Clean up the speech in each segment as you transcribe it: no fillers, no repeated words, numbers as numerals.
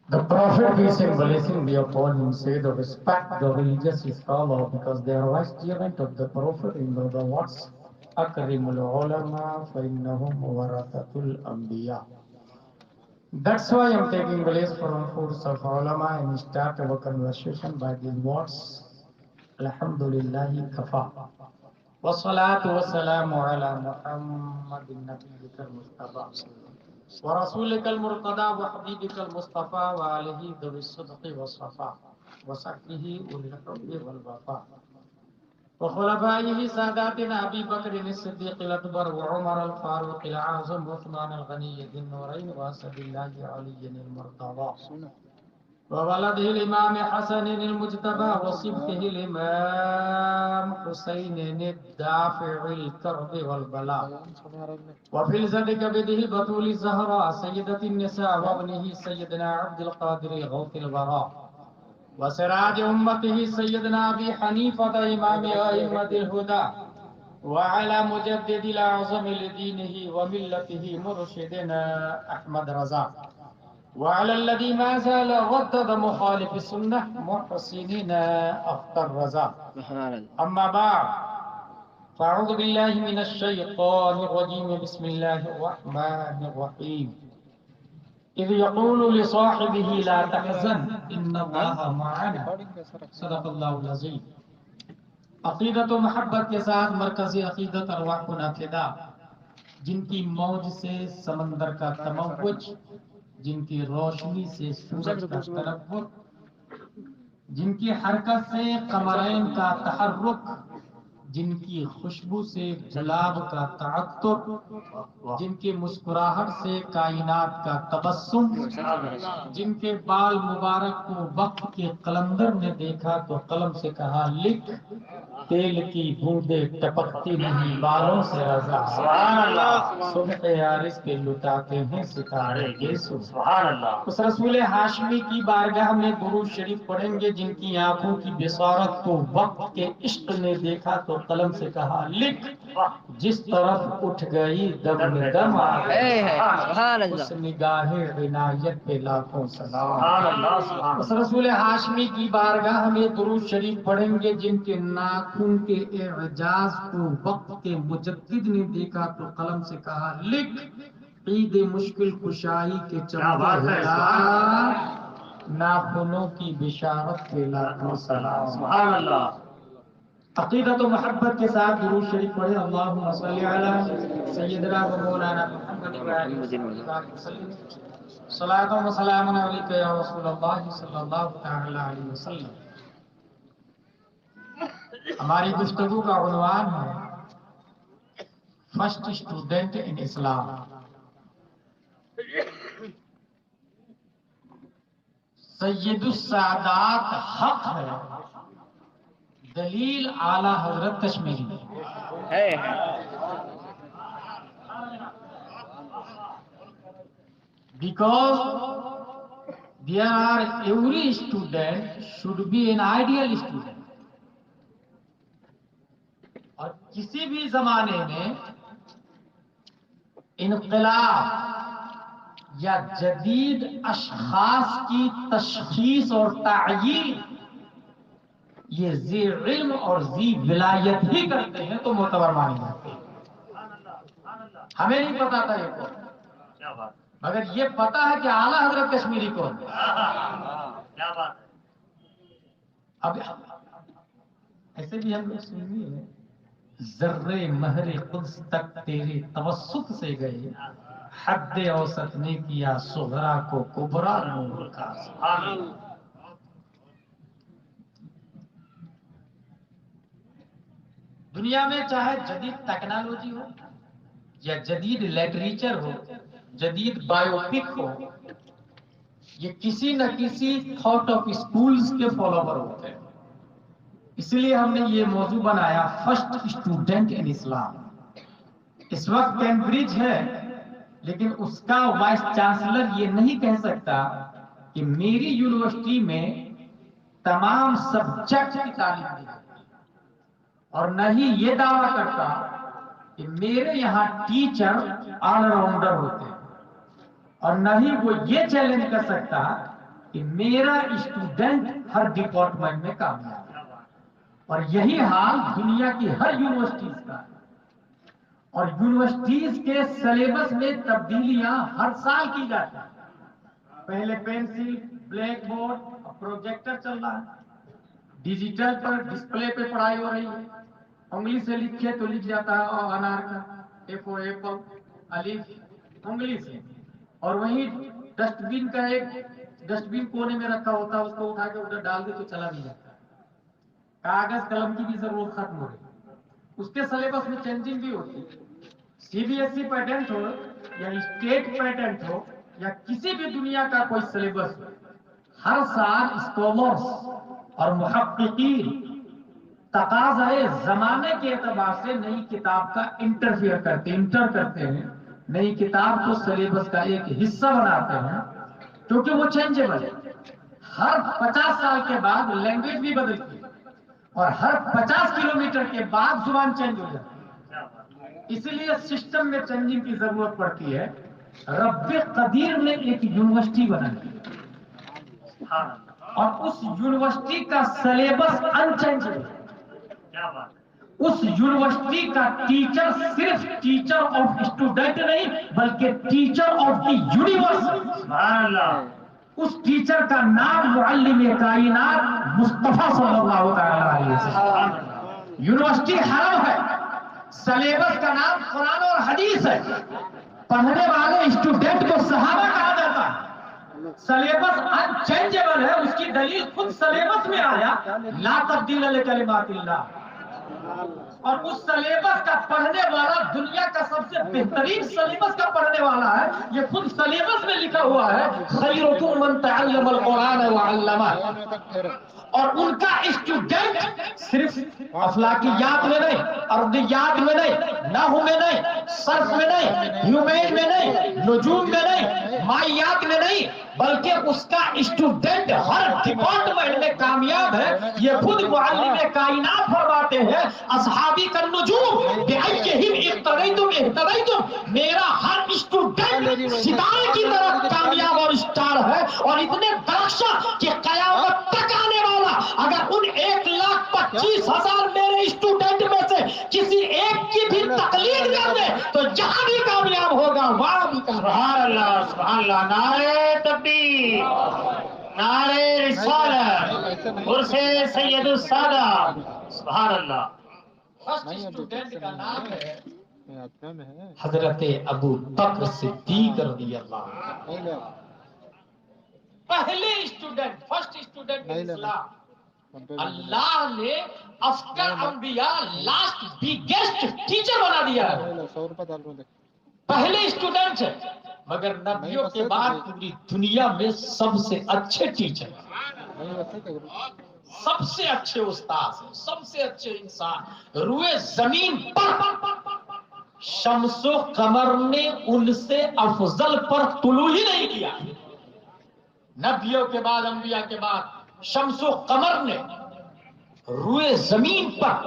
The Prophet, peace and blessing be upon him, said, respect the religious scholar because they are vicegerent of the Prophet in the words, Akrimul ulama فإنهم ورثة الأنبياء. That's why I'm taking place from foods of ulama and start our conversation by these words, Alhamdulillahi kafa. والصلاة والسلام على محمد نبيك المصطفى ورسولك المرتضى وحبيبك المصطفى وآله ذوي الصدق والصفاء وصحبه أولي الحب والوفاء وخلفائه ساداتنا أبي بكر الصديق الأكبر وعمر الفاروق الأعظم وعثمان الغني ذي النورين وأسد الله علي المرتضى وولده الإمام حسن المجتبى وصبته الإمام حسين الدافع الكرب والبلاء وفلذة كبده بطول الزهراء سيدة النساء وابنه سيدنا عبد القادر الغوث البراء وسراج أمته سيدنا أبي حنيفة إمام أئمة الهدى وعلى مجدد الأعظم لدينه وملته مرشدنا أحمد رضا وعلى الذي ما زال ردد مخالف السنة محسنين أخطر رضا. أما بعد فأعوذ بالله من الشيطان الرجيم بسم الله الرحمن الرحيم إذ يقول لصاحبه لا تحزن إن الله معنا صدق الله العظيم. عقیدت و محبت کے ساتھ مرکزی عقیدت ارواح نافدہ جن کی موج سے سمندر کا تموج، جن کی روشنی سے سورج کا تنور، جن کی حرکت سے قمرین کا تحرک، جن کی خوشبو سے گلاب کا تعطر، جن کے مسکراہٹ سے کائنات کا تبسم، جن کے بال مبارک کو وقت کے قلندر نے دیکھا تو قلم سے کہا لکھ، تیل کی بوندیں ٹپکتی نہیں بالوں سے رضا، سبحان اللہ، صبح عارض کے لٹاتے ہیں ستارے گیسو، سبحان اللہ. اس رسول ہاشمی کی بارگاہ میں درود شریف پڑھیں گے جن کی آنکھوں کی بصارت کو وقت کے عشق نے دیکھا تو قلم سے کہا لکھ، جس طرف اٹھ گئی دم میں دم آ گئی، اس نگاہ عنایت پہ لاکھوں سلام. اس رسول ہاشمی کی بارگاہ میں درود شریف پڑھیں گے جن کے ناخن کے اعجاز کو وقت کے مجدد نے دیکھا تو قلم سے کہا لکھ، عید مشکل کشائی کے چمکے ناخنوں کی بشارت پہ لاکھوں سلام. سبحان اللہ. عقیدت و محبت کے ساتھ درود شریف پڑھیں. اللہم صلی علی سیدنا و مولانا محمد و آلہ وسلم. صلاۃ و سلام علیک یا رسول اللہ صلی اللہ تعالی علیہ وسلم. ہماری گفتگو کا عنوان ہے فرسٹ اسٹوڈنٹ ان اسلام. سید السادات حق ہے، دلیل اعلی حضرت کشمیری ہے. Because there are every student should be an ideal student. اور کسی بھی زمانے میں انقلاب یا جدید اشخاص کی تشخیص اور تعیین یہ ذی علم اور ذی ولایت ہی کرتے ہیں تو معتبر مانے جاتے ہیں. ہمیں نہیں پتا تھا یہ کون، مگر یہ پتا ہے کہ اعلیٰ حضرت کشمیری کون. اب ایسے بھی ہم لوگ سنیے ہیں، ذرے مہر قدس تک تیرے توسط سے گئے، حد اوسط نے کیا صغرا کو کبرا نور کا. دنیا میں چاہے جدید ٹیکنالوجی ہو یا جدید لٹریچر ہو، جدید بایوپک ہو، یہ کسی نہ کسی تھاٹ آف اسکولز کے فالوور ہوتے ہیں. اس لیے ہم نے یہ موضوع بنایا فرسٹ اسٹوڈنٹ ان اسلام. اس وقت کیمبرج ہے لیکن اس کا وائس چانسلر یہ نہیں کہہ سکتا کہ میری یونیورسٹی میں تمام سبجیکٹ کی تعلیم دی جاتی، اور نہ ہی یہ دعویٰ کرتا کہ میرے یہاں ٹیچر آل راؤنڈر ہوتے ہیں، اور نہ ہی وہ یہ چیلنج کر سکتا کہ میرا اسٹوڈنٹ ہر ڈپارٹمنٹ میں کامیاب ہے، اور یہی حال دنیا کی ہر یونیورسٹیز کا ہے۔ اور یونیورسٹیز کے سلیبس میں تبدیلیاں ہر سال کی جاتی ہیں۔ پہلے پینسل، بلیک بورڈ، پروجیکٹر چل رہا ہے، ڈیجیٹل پر ڈسپلے پہ پڑھائی ہو رہی ہے، انگلی سے لکھے تو لکھ جاتا ہے اور انار کا ایف او ایپل، الف انگلی سے، اور وہیں ڈسٹ بین کا ایک ڈسٹ بین کونے میں رکھا ہوتا ہے، اس کو اٹھا کے ادھر ڈال دے تو چلا بھی جاتا ہے۔ کاغذ قلم کی بھی ضرورت ختم ہو گئی، اس کے سلیبس میں چینجنگ بھی ہوتی ہے۔ C B S E pattern ہو یا اسٹیٹ پیٹرن ہو یا کسی بھی دنیا کا کوئی سلیبس ہو، ہر سال اسکالرس اور محققین تقاضۂ زمانے کے اعتبار سے نئی کتاب کا انٹر کرتے ہیں، نئی کتاب کو سلیبس کا ایک حصہ بناتے ہیں، کیونکہ وہ چینجیبل ہے۔ ہر 50 سال کے بعد لینگویج بھی بدلتی ہے، اور ہر 50 کلومیٹر کے بعد زبان چینج ہو جاتی ہے، اس لیے سسٹم میں چینجنگ کی ضرورت پڑتی ہے۔ رب قدیر نے ایک یونیورسٹی بنائی اور اس یونیورسٹی کا سلیبس انچینجبل ہے۔ اس یونیورسٹی کا ٹیچر صرف ٹیچر آف اسٹوڈنٹ نہیں بلکہ ٹیچر آف دی یونیورس۔ اس ٹیچر کا نام معلم کائنات مصطفیٰ صلی اللہ تعالی علیہ وسلم۔ یونیورسٹی حرم ہے، سلیبس کا نام قرآن اور حدیث ہے، پڑھنے والے اسٹوڈنٹ کو صحابہ کہا جاتا ہے۔ سلیبس انچینجبل ہے، اس کی دلیل خود سلیبس میں آیا، لا تبدیل لکلمات اللہ۔ اور اس سلیبس کا پڑھنے والا دنیا کا سب سے بہترین سلیبس کا پڑھنے والا ہے، یہ خود سلیبس میں لکھا ہوا ہے، خیرکم من تعلم القرآن وعلمہ۔ اور ان کا اسٹوڈنٹ صرف اخلاقیات میں نہیں، ارضیات میں نہیں، نحو میں نہیں، صرف میں نہیں، ہیومین میں نہیں، نجوم میں نہیں، مائیات میں نہیں، بلکہ اس کا اسٹوڈنٹ ہر ڈپارٹمنٹ میں کامیاب ہے۔ یہ خود معلم کائنات فرماتے ہیں، اصحابی کا نجوم بأیہم اقتدیتم اہتدیتم، میرا ہر اسٹوڈنٹ ستارے کی طرف کامیاب اور اسٹار ہے، اور اتنے درخشاں کہ قیامت تک آنے والا اگر ان 1,25,000 میرے اسٹوڈنٹ میں سے کسی ایک کی بھی تقلید کر دے تو جہاں بھی کامیاب ہوگا وہاں بھی کامیاب۔ سبحان اللہ، سبحان اللہ، نعرہ تکبیر، نعرہ رسالت، عرس سید السادہ، سبحان اللہ۔ فرسٹ اسٹوڈنٹ کا نام ہے حضرت ابو بکر صدیق رضی اللہ عنہ۔ پہلے اسٹوڈنٹ، فرسٹ اسٹوڈنٹ ان اسلام، اللہ نے افضل انبیاء لاسٹ بگیسٹ ٹیچر بنا دیا ہے۔ پہلے اسٹوڈنٹ ہے، مگر نبیوں کے بعد پوری دنیا میں سب سے اچھے ٹیچر، سب سے اچھے استاد، سب سے اچھے انسان روئے زمین پر۔ شمس و قمر نے ان سے افضل پر طلوع ہی نہیں کیا۔ نبیوں کے بعد، انبیاء کے بعد شمس و قمر نے روئے زمین پر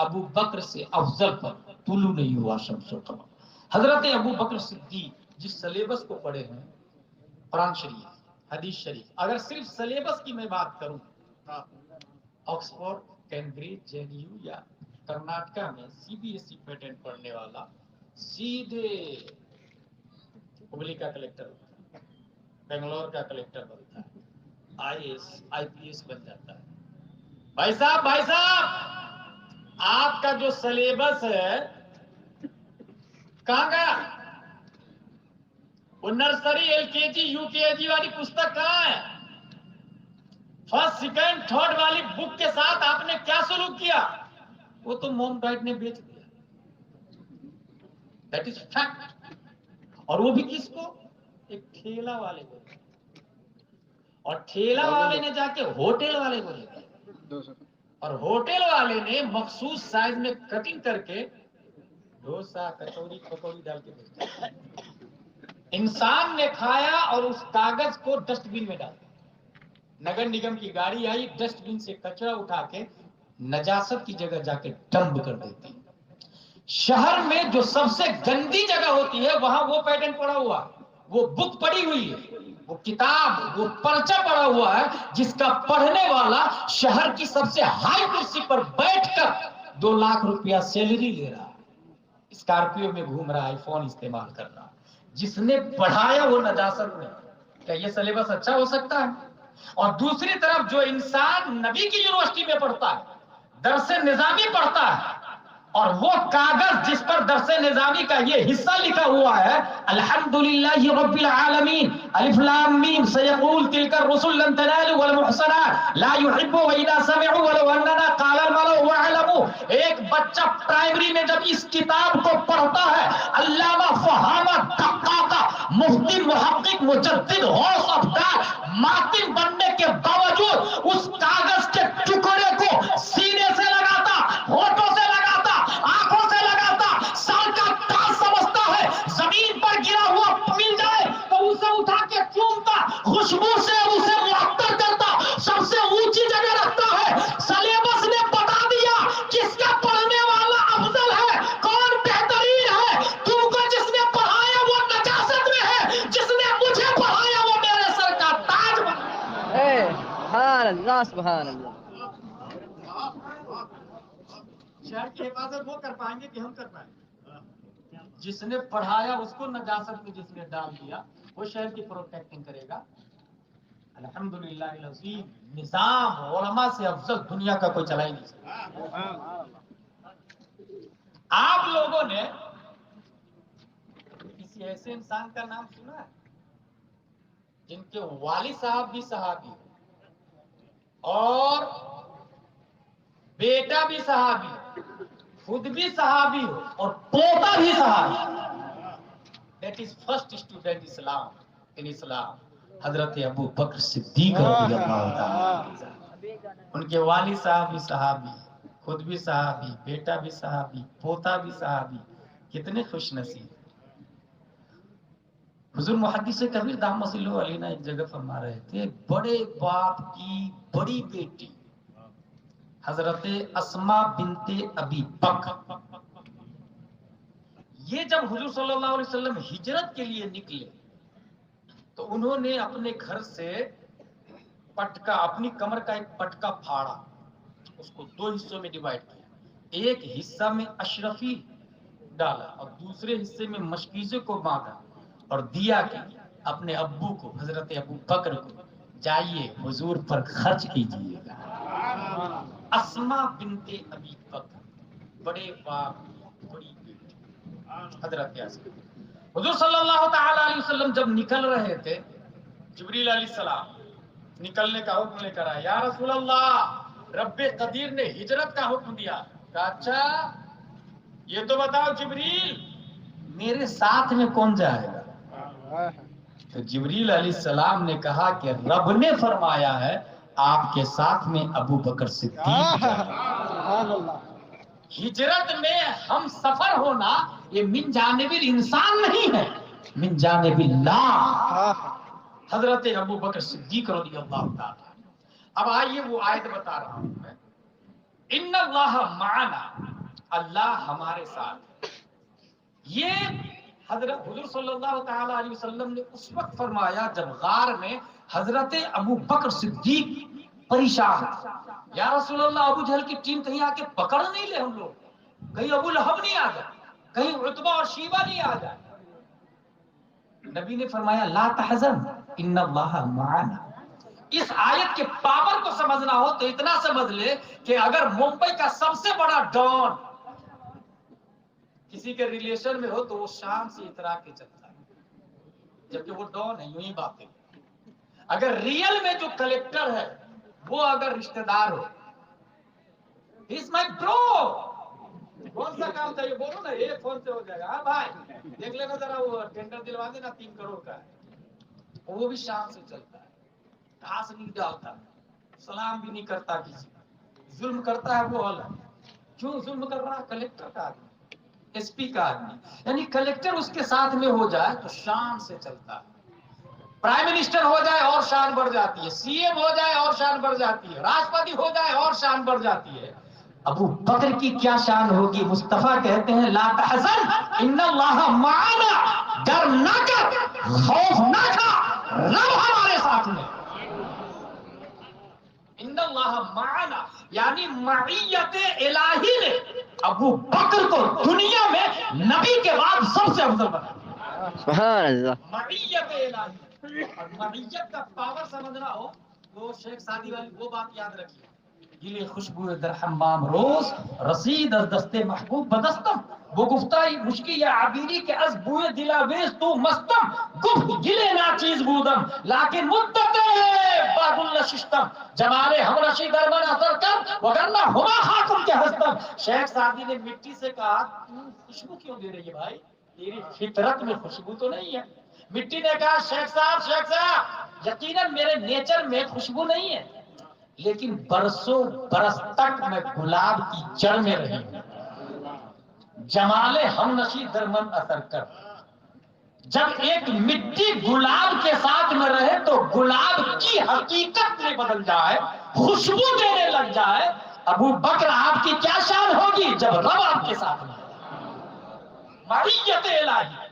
ابو بکر سے افضل پر طلوع نہیں ہوا شمس و قمر۔ حضرت ابو بکر صدیق جس سلیبس کو پڑھے ہیں، قرآن شریف، حدیث شریف، اگر صرف سلیبس کی میں بات کروں، Oxford, Cambridge, J N U یا کرناٹکا میں C B S E pattern پڑھنے والا سیدھے ہبلی کا کلیکٹر ہوتا ہے، بنگلور کا کلیکٹر بنتا ہے، آئی A S, I P S بن جاتا ہے۔ بھائی صاحب آپ کا جو سلیبس ہے کہاں گیا؟ وہ نرسری، ایل کے جی، یو کے جی والی پستک کہاں ہے؟ فرسٹ، سیکنڈ، تھرڈ والی بک کے ساتھ آپ نے کیا سلوک کیا؟ وہ تو موم ڈائٹ نے بیچ دیا۔ That is fact. اور وہ بھی کس کو؟ ایک ٹھیلا والے کو، اور ٹھیلا والے نے جا کے ہوٹل والے کو لے گیا، اور ہوٹل والے نے مخصوص سائز میں کٹنگ کر کے ڈوسا، کچوری، پکوڑی ڈال کے بھیجا۔ انسان نے کھایا اور اس کاغذ کو ڈسٹ بین میں ڈال دیا۔ نگر نگم کی گاڑی آئی، ڈسٹ بین سے کچرا اٹھا کے نجاست کی جگہ جا کے ڈمپ کر دیتی۔ شہر میں جو سب سے گندی جگہ ہوتی ہے وہاں وہ پیٹرن پڑا ہوا، وہ بک پڑی ہوئی ہے، وہ کتاب، وہ پرچہ پڑا ہوا ہے جس کا پڑھنے والا شہر کی سب سے ہائی کرسی پر بیٹھ کر 2 لاکھ روپیہ سیلری لے رہا ہے، اسکارپیو میں گھوم رہا ہے، آئی فون استعمال کر رہا ہے۔ جس نے پڑھایا وہ نجاست میں، کیا یہ سلیبس اچھا ہو سکتا ہے؟ اور دوسری طرف جو انسان نبی کی یونیورسٹی میں پڑھتا ہے، درس نظامی پڑھتا ہے، اور وہ کاغذ جس پر درس نظامی کا یہ حصہ لکھا ہوا ہے الحمدللہ رب العالمین الف لام میم سیقول تلک الرسل لن تنالوا والمحصنات لا يحبوا واذا سمعوا ولو اننا قال الملأ واعلموا، ایک بچہ پرائمری میں جب اس کتاب کو پڑھتا ہے، علامہ فہامہ دقاقہ مفتی محقق مجدد غوث افکار ماتن بننے کے باوجود اس کاغذ کے ٹکڑے کو سینے سے لگاتا، ہونٹوں سے لگاتا، آنکھوں سے لگاتا، سال کا تاج سمجھتا ہے، زمین پر گرا ہوا مل جائے تو اسے اٹھا کے چومتا، خوشبو سے اسے معطر کرتا، سب سے اونچی جگہ رکھتا ہے۔ سلیبس نے بتا دیا کس کا پڑھنے والا افضل ہے، کون بہترین ہے۔ تم کو جس نے پڑھایا وہ نجاست میں ہے، جس نے مجھے پڑھایا وہ میرے سر کا تاج بنا۔ سبحان اللہ سبحان اللہ۔ شہر کی حفاظت وہ کر پائیں گے کہ ہم کر پائیں گے؟ جس نے پڑھایا اس کو نجاست میں جس نے ڈال دیا وہ شہر کی پروٹیکٹنگ کرے گا۔ الحمدللہ العظیم، نظام علماء سے افضل دنیا کا کوئی چلا ہی نہیں سکتا۔ آپ لوگوں نے کسی ایسے انسان کا نام سنا ہے جن کے والد صاحب بھی صحابی اور بیٹا بھی صحابی، خود بھی صحابی ہو اور پوتا بھی صحابی؟ دیٹ از فرسٹ اسٹوڈنٹ اسلام ان اسلام، حضرت ابو بکر صدیق رضی اللہ تعالی۔ ان کے والد صاحب بھی صحابی، خود بھی صحابی، بیٹا بھی صحابی، پوتا بھی صحابی، کتنے خوش نصیب۔ حضور محدث کبیر دامت اللہ علیہ نے ایک جگہ فرما رہے تھے، بڑے باپ کی بڑی بیٹی حضرت اسماء بنت ابی بکر، یہ جب حضور صلی اللہ علیہ وسلم ہجرت کے لیے نکلے تو انہوں نے اپنے گھر سے پٹکا، اپنی کمر کا ایک پٹکا پھاڑا، اس کو 2 حصوں میں ڈیوائیڈ کیا، ایک حصہ میں اشرفی ڈالا اور دوسرے حصے میں مشکیزے کو باندھا اور دیا کہ اپنے ابو کو، حضرت ابو بکر کو، جائیے حضور پر خرچ کیجیے گا۔ اسماء بنت ابی بکر، بڑے باپ کی بڑی بیٹی حضرت اسماء۔ حضور صلی اللہ تعالی علیہ وسلم جب نکل رہے تھے، جبریل علیہ السلام نکلنے کا حکم لے کر آئے، یا رسول اللہ رب قدیر نے ہجرت کا حکم دیا۔ کہا اچھا یہ تو بتاؤ جبریل میرے ساتھ میں کون جائے گا؟ تو جبریل علیہ السلام نے کہا کہ رب نے فرمایا ہے آپ کے ساتھ میں ابو بکر صدیق جائے گا۔ ہجرت میں ہم سفر ہونا یہ من جانب الانسان نہیں ہے، من جانب اللہ۔ حضرت ابو بکر صدیق رضی اللہ تعالی۔ اب آئیے وہ آیت بتا رہا ہوں میں، ان اللہ معنا، اللہ ہمارے ساتھ۔ یہ حضرت حضور صلی اللہ تعالی علیہ وسلم نے اس وقت فرمایا جب غار میں حضرت ابو بکر صدیق پریشان، یا رسول اللہ ابو جہل کی ٹیم کہیں آ کے پکڑ نہیں لے ہم لوگ، کہیں ابو لہب نہیں آ جائے، کہیں عتبہ اور شیبہ نہیں آ جائے۔ نبی نے فرمایا لا تحزن ان اللہ معنا۔ اس آیت کے پاور کو سمجھنا ہو تو اتنا سمجھ لے کہ اگر ممبئی کا سب سے بڑا ڈان کسی کے ریلیشن میں ہو تو وہ شام سے اترا کے چلتا ہے، جبکہ وہ ڈان ہے، یوں ہی باتیں۔ اگر ریئل میں جو کلیکٹر ہے وہ اگر رشتہ دار ہو، He's my bro، کون سا کام چاہیے بولو نا، ایک فون سے ہو جائے گا۔ ہاں بھائی دیکھ لینا ذرا وہ ٹینڈر دلوا دینا 3 کروڑ کا ہے، وہ بھی شام سے چلتا ہے، گھاس نہیں ڈالتا، سلام بھی نہیں کرتا، کسی ظلم کرتا ہے وہ الگ۔ کیوں ظلم کر رہا ہے؟ کلیکٹر کا آدمی، ایس پی کا آدمی، یعنی کلیکٹر اس کے ساتھ میں ہو جائے تو شان سے چلتا ہے۔ پرائم منسٹر ہو جائے اور شان بڑھ جاتی ہے، سی ایم ہو جائے اور شان بڑھ جاتی ہے، راشٹرپتی ہو جائے اور شان بڑھ جاتی ہے۔ ابو بکر کی کیا شان ہوگی؟ مصطفیٰ کہتے ہیں لا تحزن ان اللہ معنا، ڈر نہ کر، خوف نہ کھا، رب ہمارے ساتھ میں، ان اللہ معنا، یعنی معیت الہی نے ابو بکر کو دنیا میں نبی کے بعد سب سے افضل بنا، سبحان اللہ. معیت الہی. اور معیت کا پاور سمجھنا ہو تو شیخ سعدی والی وہ بات یاد رکھیے، گلی خوشبو در حمام روز رسید از دست محبوب بدستم، وہ گفتائی مشکی یا عبیری کے از بوئے دلاویز تو مستم، گفت گلے ناچیز بودم لیکن مدت باب النششتم، جمال ہمرشی در من اثر کر وگرنہ ہما حاکم کے ہستم. شیخ سعدی نے مٹی سے کہا تو خوشبو کیوں دے رہی ہے بھائی، تیری فطرت میں خوشبو تو نہیں ہے. مٹی نے کہا شیخ صاحب یقیناً میرے نیچر میں خوشبو نہیں ہے، لیکن برسوں برس تک میں گلاب کی جڑ میں رہی ہوں، جمال ہم نشی درمن اثر کر. جب ایک مٹی گلاب کے ساتھ میں رہے تو گلاب کی حقیقت میں بدل جائے، خوشبو دینے لگ جائے. ابو بکر آپ کی کیا شان ہوگی جب رب آپ کے ساتھ میں. معیت الہی،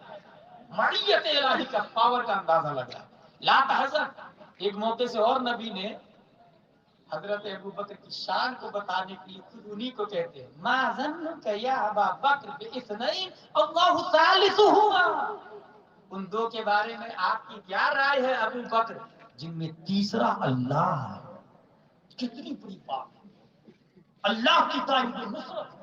معیت الہی کا پاور کا اندازہ لگ رہا. لا تحزن، ایک موقع سے اور نبی نے حضرت ابو بکر کی شان کو بتانے کے لیے خود انہی کو کہتے ہیں ما ظنک یا ابا بکر باثنین اللہ ثالثہما، ان دو کے بارے میں آپ کی کیا رائے ہے ابو بکر جن میں تیسرا اللہ ہے. کتنی بڑی بات ہے، اللہ کی تعریف و نصرت.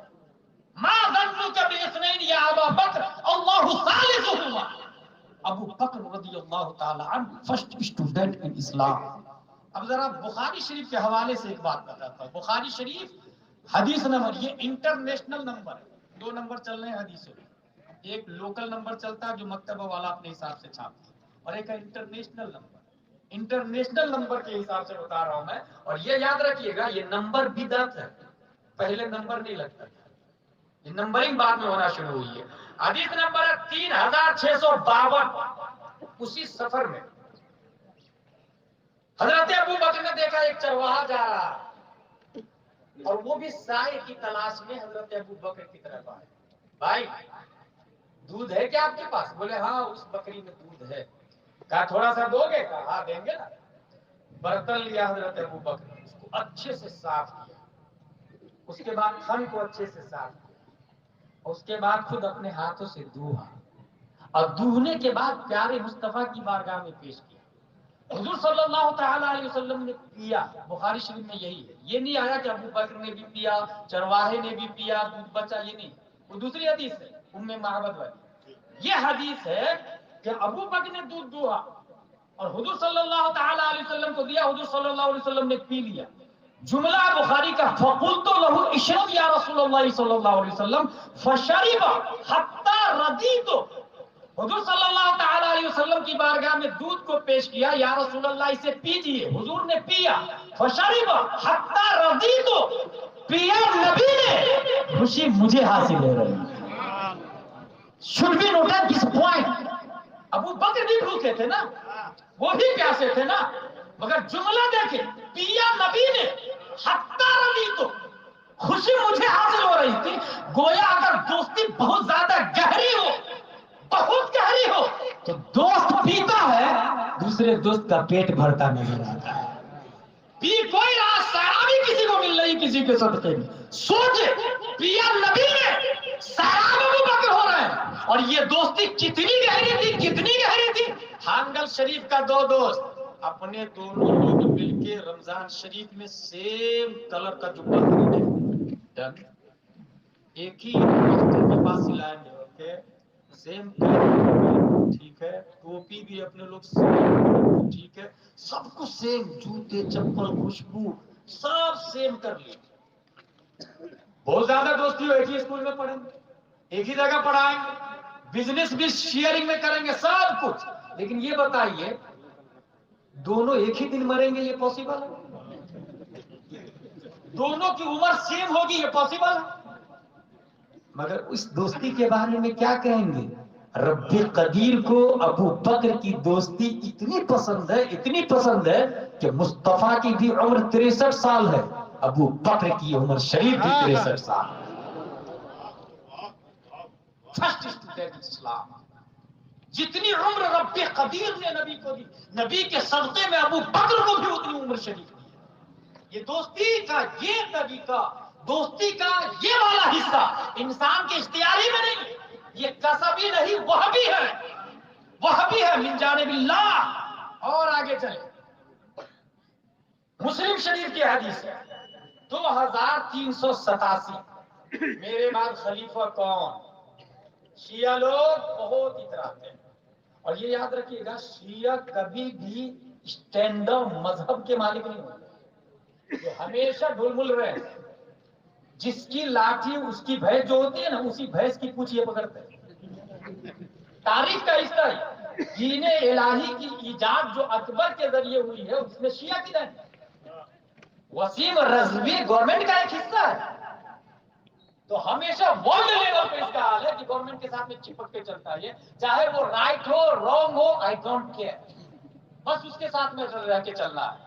ما ظنک باثنین یا ابا بکر اللہ ثالثہما. ابو بکر رضی اللہ تعالی عنہ فرسٹ اسٹوڈنٹ ان اسلام. اب ذرا بخاری شریف کے حوالے سے ایک بات بتاتا ہوں. بخاری شریف حدیث نمبر، یہ انٹرنیشنل نمبر ہے، دو نمبر چل رہے ہیں حدیثوں میں. ایک لوکل نمبر چلتا ہے جو مکتبہ والا اپنے حساب سے چھاپتا ہے، اور ایک انٹرنیشنل نمبر. انٹرنیشنل نمبر کے حساب سے بتا رہا ہوں میں. اور یہ یاد رکھیے گا یہ نمبر بدعت ہے، پہلے نمبر نہیں لگتا تھا، یہ نمبرنگ بعد میں ہونا شروع ہوئی ہے. حدیث نمبر 3652. اسی سفر میں حضرت ابو بکر نے دیکھا ایک چرواہا جا رہا، اور وہ بھی سائے کی تلاش میں حضرت ابو بکر کی طرف آئے. بھائی دودھ ہے کیا آپ کے پاس؟ بولے ہاں اس بکری میں دودھ ہے. کہا تھوڑا سا دو گے؟ کہا ہاں دیں گے نا. برتن لیا حضرت ابو بکر، اس کو اچھے سے صاف کیا، اس کے بعد تھن کو اچھے سے صاف کیا، اس کے بعد خود اپنے ہاتھوں سے دوہا، اور دوہنے کے بعد پیارے مصطفیٰ کی بارگاہ میں پیش کیا. حضور صلی اللہ تعالی علیہ وسلم نے پیا. بخاری شریف میں یہی ہے. یہ نہیں آیا کہ ابو بکر نے بھی پیا، چرواہے نے بھی پیا، دودھ بچا، یہ نہیں. وہ دوسری حدیث ہے ام معبد والی. یہ حدیث ہے کہ ابو بکر نے دودھ دوہا اور حضور صلی اللہ تعالی علیہ وسلم کو دیا، حضور صلی اللہ علیہ وسلم نے پی لیا. جملہ بخاری کا فقلت له اشرب یا رسول اللہ صلی اللہ علیہ وسلم فشرب حتی رضیت. حضور صلی اللہ تعالی علیہ وسلم کی بارگاہ میں دودھ کو پیش کیا، یا رسول اللہ اسے پیجئے. حضور نے پیا، فشرب حتی رضیت، پیا نبی نے، خوشی مجھے حاصل ہو رہی. should be noted this point. ابو بکر بھی بھوکے تھے نا، وہ بھی پیاسے تھے نا، مگر جملہ دیکھیں، پیا نبی نے، حتی رضیت، خوشی مجھے حاصل ہو رہی تھی. گویا اگر دوستی بہت زیادہ گہری ہو، بہت گہری ہو، تو دوست پیتا ہے، دوسرے دوست کا پیٹ بھرتا نظر آتا ہے. پی کوئی رہا، سیرابی کسی کو مل رہی کسی کے صدقے میں. سوچے پیا نبی نے، سیراب ابو بکر ہو رہے ہیں. اور یہ دوستی کتنی گہری تھی، کتنی گہری تھی. حنگل شریف کا دو دوست اپنے دونوں لوگ مل کے رمضان شریف میں سیم کلر کا جبہ خریدے، ایک ہی ماسٹر کے پاس سلائیں گے، اوکے سیم کلر، ٹھیک ہے. ٹوپی بھی اپنے لوگ سیم، ٹھیک ہے. سب کو سیم، جوتے چپل خوشبو سب سیم کر لیے. بہت زیادہ دوستی ہو، ایک ہی اسکول میں پڑھیں گے، ایک ہی جگہ پڑھائیں گے، بزنس بھی شیئرنگ میں کریں گے، سب کچھ. لیکن یہ بتائیے دونوں ایک ہی دن مریں گے، یہ پاسبل ہے؟ دونوں کی عمر سیم ہوگی، یہ پاسبل ہے؟ مگر اس دوستی کے بارے میں کیا کہیں گے؟ رب قدیر کو ابو بکر کی دوستی اتنی پسند ہے، اتنی پسند ہے کہ مصطفیٰ کی بھی عمر 63 سال ہے، ابو بکر کی عمر شریف بھی 63 سال. فرسٹ اسٹوڈنٹ اسلام. جتنی عمر رب قدیر نے نبی کو دی، نبی کے صدقے میں ابو بکر کو بھی اتنی عمر شریف دی۔ یہ دوستی کا، یہ نبی کا دوستی کا یہ والا حصہ انسان کے اختیاری میں نہیں، یہ کسبی نہیں، وہ بھی ہے، وہ بھی ہے من جانب اللہ۔ اور آگے چلے، مسلم شریف کی حدیث ہے 2387، میرے بعد خلیفہ کون؟ شیعہ لوگ بہت اتراتے ہیں، اور یہ یاد رکھیے گا شیعہ کبھی بھی اسٹینڈرڈ مذہب کے مالک نہیں ہوتے، جو ہمیشہ ڈھل مل رہے ہیں، جس کی لاٹھی اس کی بھینس جو ہوتی ہے نا، اسی بھینس کی پوچھ یہ پکڑتے ہیں۔ تاریخ کا حصہ ہے، دین الہی کی ایجاد جو اکبر کے ذریعے ہوئی ہے اس میں شیعہ کی نہیں، وسیم رضوی گورنمنٹ کا ایک حصہ ہے، تو ہمیشہ ورلڈ لیول پہ اس کا حال ہے کہ گورنمنٹ کے ساتھ میں چپک کے چلتا ہے، چاہے وہ right who wrong who, I don't care, بس اس کے ساتھ میں رہ کے چلنا ہے۔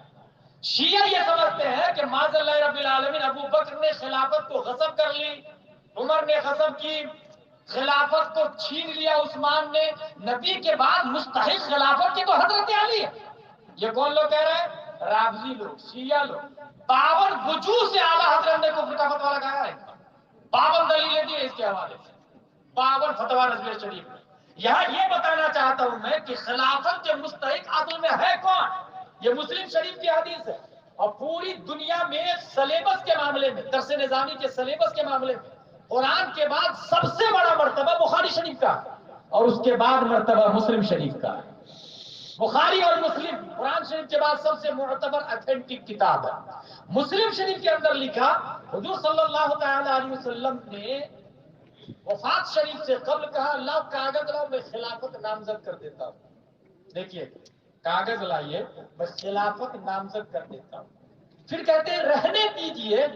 شیعہ یہ سمجھتے ہیں کہ معاذ اللہ رب العالمین ابو بکر نے خلافت کو غصب کر لی، عمر نے غصب کی، خلافت کو چھین لیا عثمان نے، نبی کے بعد مستحق خلافت کی تو حضرت علی ہے۔ یہ کون لوگ کہہ رہے ہیں؟ رافضی لوگ، شیعہ لوگ۔ 52 وجوہ سے اعلیٰ حضرت نے کفر کا فتویٰ لگایا ہے، 52 دلیلیں دی اس کے حوالے سے، 52 فتویٰ رضویہ شریف میں۔ یہاں یہ بتانا چاہتا ہوں میں کہ خلافت کے مستحق اصل میں ہے کون؟ یہ مسلم شریف کی حدیث ہے، اور پوری دنیا میں سلیبس کے معاملے میں، درس نظامی کے سلیبس کے معاملے میں قرآن کے بعد سب سے بڑا مرتبہ بخاری شریف کا، اور اس کے بعد مرتبہ مسلم شریف کا۔ بخاری اور مسلم قرآن شریف کے بعد سب سے معتبر اتھینٹک کتاب ہے۔ مسلم شریف کے اندر لکھا، حضور صلی اللہ تعالی علیہ وسلم نے وفات شریف سے قبل کہا اللہ کاغذ لاؤ میں خلافت نامزد کر دیتا ہوں۔ دیکھیے کاغذ لائیے میں خلافت نامزد کر دیتا ہوں، پھر کہتے ہیں رہنے دیجئے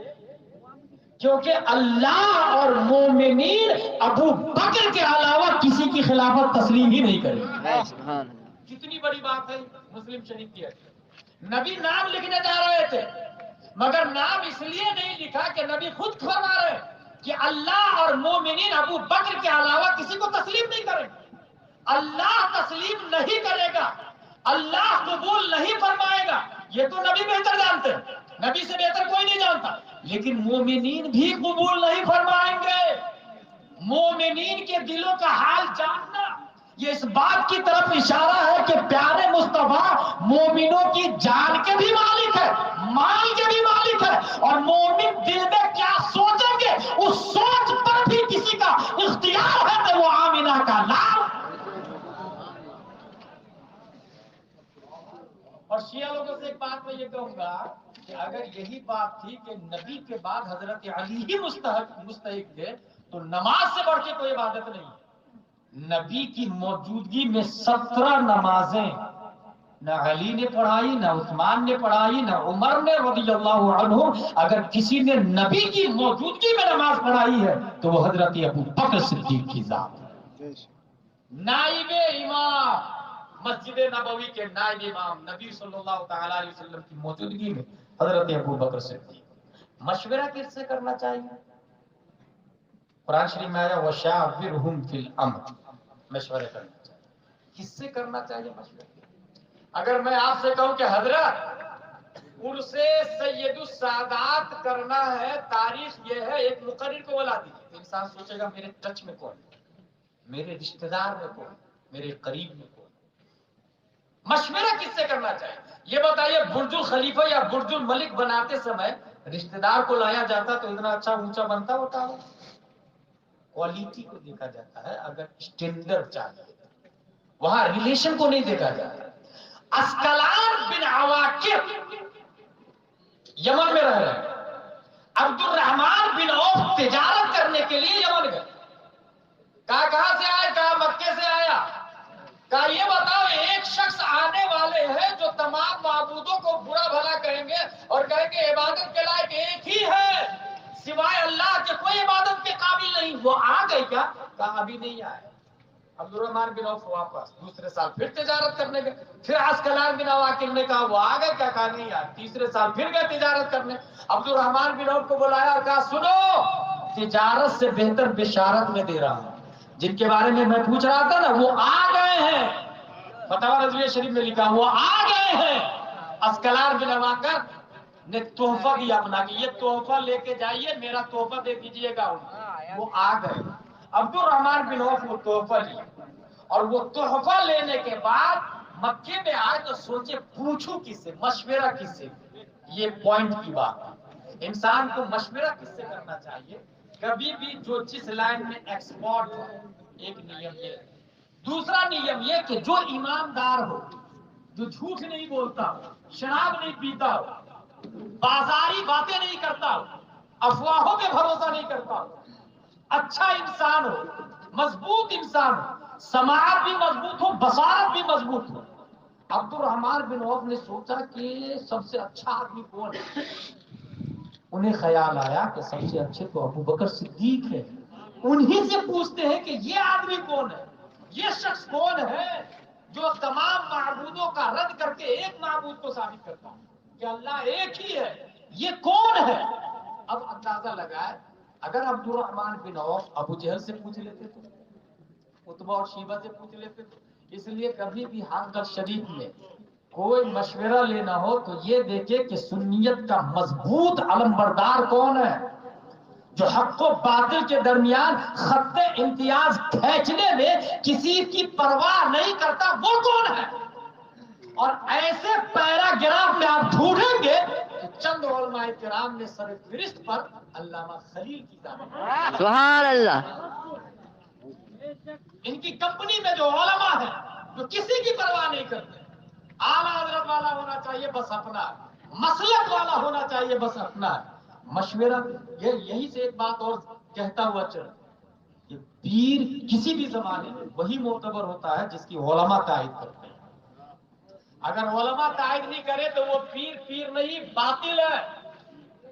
کیونکہ اللہ اور مومنین ابو بکر کے علاوہ کسی کی خلافت تسلیم ہی نہیں کرے۔ کتنی بڑی بات ہے مسلم شریف کی ہے۔ نبی نام لکھنے جا رہے تھے مگر نام اس لیے نہیں لکھا کہ نبی خود فرما رہے کہ اللہ اور مومنین ابو بکر کے علاوہ کسی کو تسلیم نہیں کریں گے۔ اللہ تسلیم نہیں کرے گا، اللہ قبول نہیں فرمائے گا، یہ تو نبی بہتر جانتے ہیں، نبی سے بہتر کوئی نہیں جانتا، لیکن مومنین بھی قبول نہیں فرمائیں گے۔ مومنین کے دلوں کا حال جاننا یہ اس بات کی طرف اشارہ ہے کہ پیارے مصطفیٰ مومنوں کی جان کے بھی مالک ہے، مال کے بھی مالک ہے، اور مومن دل میں کیا سوچیں گے اس سوچ پر بھی کسی کا اختیار ہے کہ وہ آمینہ کا نام۔ اور شیعہ لوگوں سے ایک بات میں یہ کہوں گا کہ اگر یہی بات تھی کہ نبی کے بعد حضرت علی ہی مستحق تھے تو نماز سے بڑھ کے کوئی عبادت نہیں۔ نبی کی موجودگی میں 17 نمازیں نہ علی نے پڑھائی، نہ عثمان نے پڑھائی، نہ عمر نے رضی اللہ عنہ۔ اگر کسی نے نبی کی موجودگی میں نماز پڑھائی ہے تو وہ حضرت ابو بکر صدیق کی ذات ہے۔ نائب امام مسجد نبوی کے نائب امام نبی صلی اللہ تعالی علیہ وسلم کی موجودگی میں حضرت ابو بکر صدیق۔ مشورہ کس سے کرنا چاہیے؟ قرآن شریف میں آیا وَشَاوِرْهُمْ فِي الْأَمْرِ، مشورہ کرنا چاہیے۔ کس سے کرنا چاہیے مشورہ؟ اگر میں آپ سے کہوں کہ حضرت عرس سید السادات کرنا ہے، تاریخ یہ ہے، ایک مقرر کو بلا دیجیے، تو انسان سوچے گا میرے ٹچ میں کون ہے، میرے رشتہ دار میں کون، میرے قریب میں کون۔ مشورہ کس سے کرنا چاہیے؟ یہ بتائیے برج الخلیفہ یا برج الملک بناتے سمے رشتہ دار کو لایا جاتا تو اتنا اچھا اونچا بنتا ہوتا ہے؟ کوالٹی کو دیکھا جاتا ہے، اگر اسٹینڈرڈ چاہیے وہاں ریلیشن کو نہیں دیکھا جاتا۔ اسکلان بن عواقب یمن میں رہ رہے ہیں، عبد الرحمن بن عوف تجارت کرنے کے لیے یمن گئے، کہاں سے آئے؟ کہا مکے سے آیا۔ کہا یہ بتاؤ ایک شخص آنے والے ہیں جو تمام معبودوں کو برا بھلا کہیں گے اور کہیں گے عبادت کے لائق ایک ہی ہے سوائے اللہ کے، کوئی عبادت کے قابل نہیں، وہ آ گئے کیا؟ کہا ابھی نہیں آئے۔ عبد الرحمن بن عوف واپس دوسرے سال پھر تجارت کرنے گئے، پھر اسکلان بن عواقب نے کہا وہ آ گئے کیا؟ کہا نہیں آئے۔ تیسرے سال پھر گئے تجارت کرنے، عبد الرحمن بن عوف کو بلایا اور کہا سنو تجارت سے بہتر بشارت میں دے رہا ہوں، جن کے بارے میں پوچھ رہا تھا نا، وہ آ گئے ہیں. فتاوی رضویہ شریف میں لکھا وہ آ گئے ہیں. اسکلان بن اباکر نے تحفہ دیا اپنا کہ یہ تحفہ لے کے جائیے، میرا تحفہ دے دیجئے گا. وہ آ گئے. عبد الرحمن بن عوف وہ تحفہ لیا، اور وہ تحفہ لینے کے بعد مکے میں آئے تو سوچے پوچھوں کس سے، مشورہ کس سے. یہ پوائنٹ کی بات ہے، انسان کو مشورہ کس سے کرنا چاہیے. کبھی بھی جو جس لائن میں ایکسپورٹ ہو، ایک نیم یہ. دوسرا نیم یہ کہ جو ایماندار ہو، جو جھوٹ نہیں بولتا ہو، شراب نہیں پیتا ہو، بازاری باتیں نہیں کرتا ہو، افواہوں پہ بھروسہ نہیں کرتا ہو، اچھا انسان ہو، مضبوط انسان ہو، سماعت بھی مضبوط ہو، بصارت بھی مضبوط ہو. عبد الرحمن بن عوف نے سوچا کہ سب سے اچھا آدمی کون ہے. انہیں خیال آیا کہ سب سے اچھے تو ابو بکر صدیق ہے. انہی سے پوچھتے ہیں کہ یہ آدمی کون ہے، یہ شخص کون ہے جو تمام معبودوں کا رد کر کے ایک معبود کو ثابت کرتا ہے کہ اللہ ایک ہی ہے. یہ کون ہے؟ اب اندازہ لگائے، اگر عبد الرحمن بن عوف ابو جہل سے پوچھ لیتے تھے، عتبہ اور شیبہ سے پوچھ لیتے تھے. اس لیے کبھی بھی حنبل شریف میں کوئی مشورہ لینا ہو تو یہ دیکھے کہ سنیت کا مضبوط علمبردار کون ہے، جو حق و باطل کے درمیان خط امتیاز کھینچنے میں کسی کی پرواہ نہیں کرتا، وہ کون ہے. اور ایسے پیراگراف میں آپ ڈھونڈیں گے کہ چند علماء کرام نے سر فہرست پر علامہ خلیل کی ذات. سبحان اللہ. ان کی کمپنی میں جو علماء ہیں جو کسی کی پرواہ نہیں کرتے، اعلیٰ حضرت والا ہونا چاہیے بس اپنا، مسلک والا ہونا چاہیے بس اپنا. مشورہ یہی سے ایک بات اور کہتا ہوا چل کہ پیر کسی بھی زمانے میں وہی معتبر ہوتا ہے جس کی علماء تائید کرتے ہیں. اگر علماء تائید نہیں کرے تو وہ پیر نہیں، باطل ہے.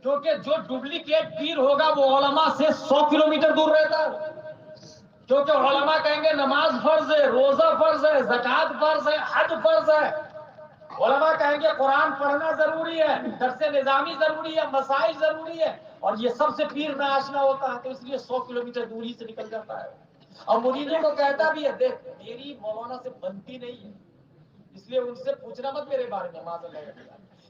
کیونکہ جو ڈپلیکیٹ پیر ہوگا وہ علماء سے 100 کلومیٹر دور رہتا ہے. کیونکہ علماء کہیں گے نماز فرض ہے، روزہ فرض ہے، زکوٰۃ فرض ہے، حج فرض ہے. علماء کہیں گے قرآن پڑھنا ضروری ہے، درس نظامی ضروری ہے، مسائل ضروری ہے. اور یہ سب سے پیر نہ آشنا ہوتا ہے تو اس لیے 100 کلومیٹر دوری سے نکل جاتا ہے. اور مریدوں کو کہتا بھی ہے دیکھ میری مولانا سے بنتی نہیں ہے، اس لیے ان سے پوچھنا مت میرے بارے میں، معاذ اللہ.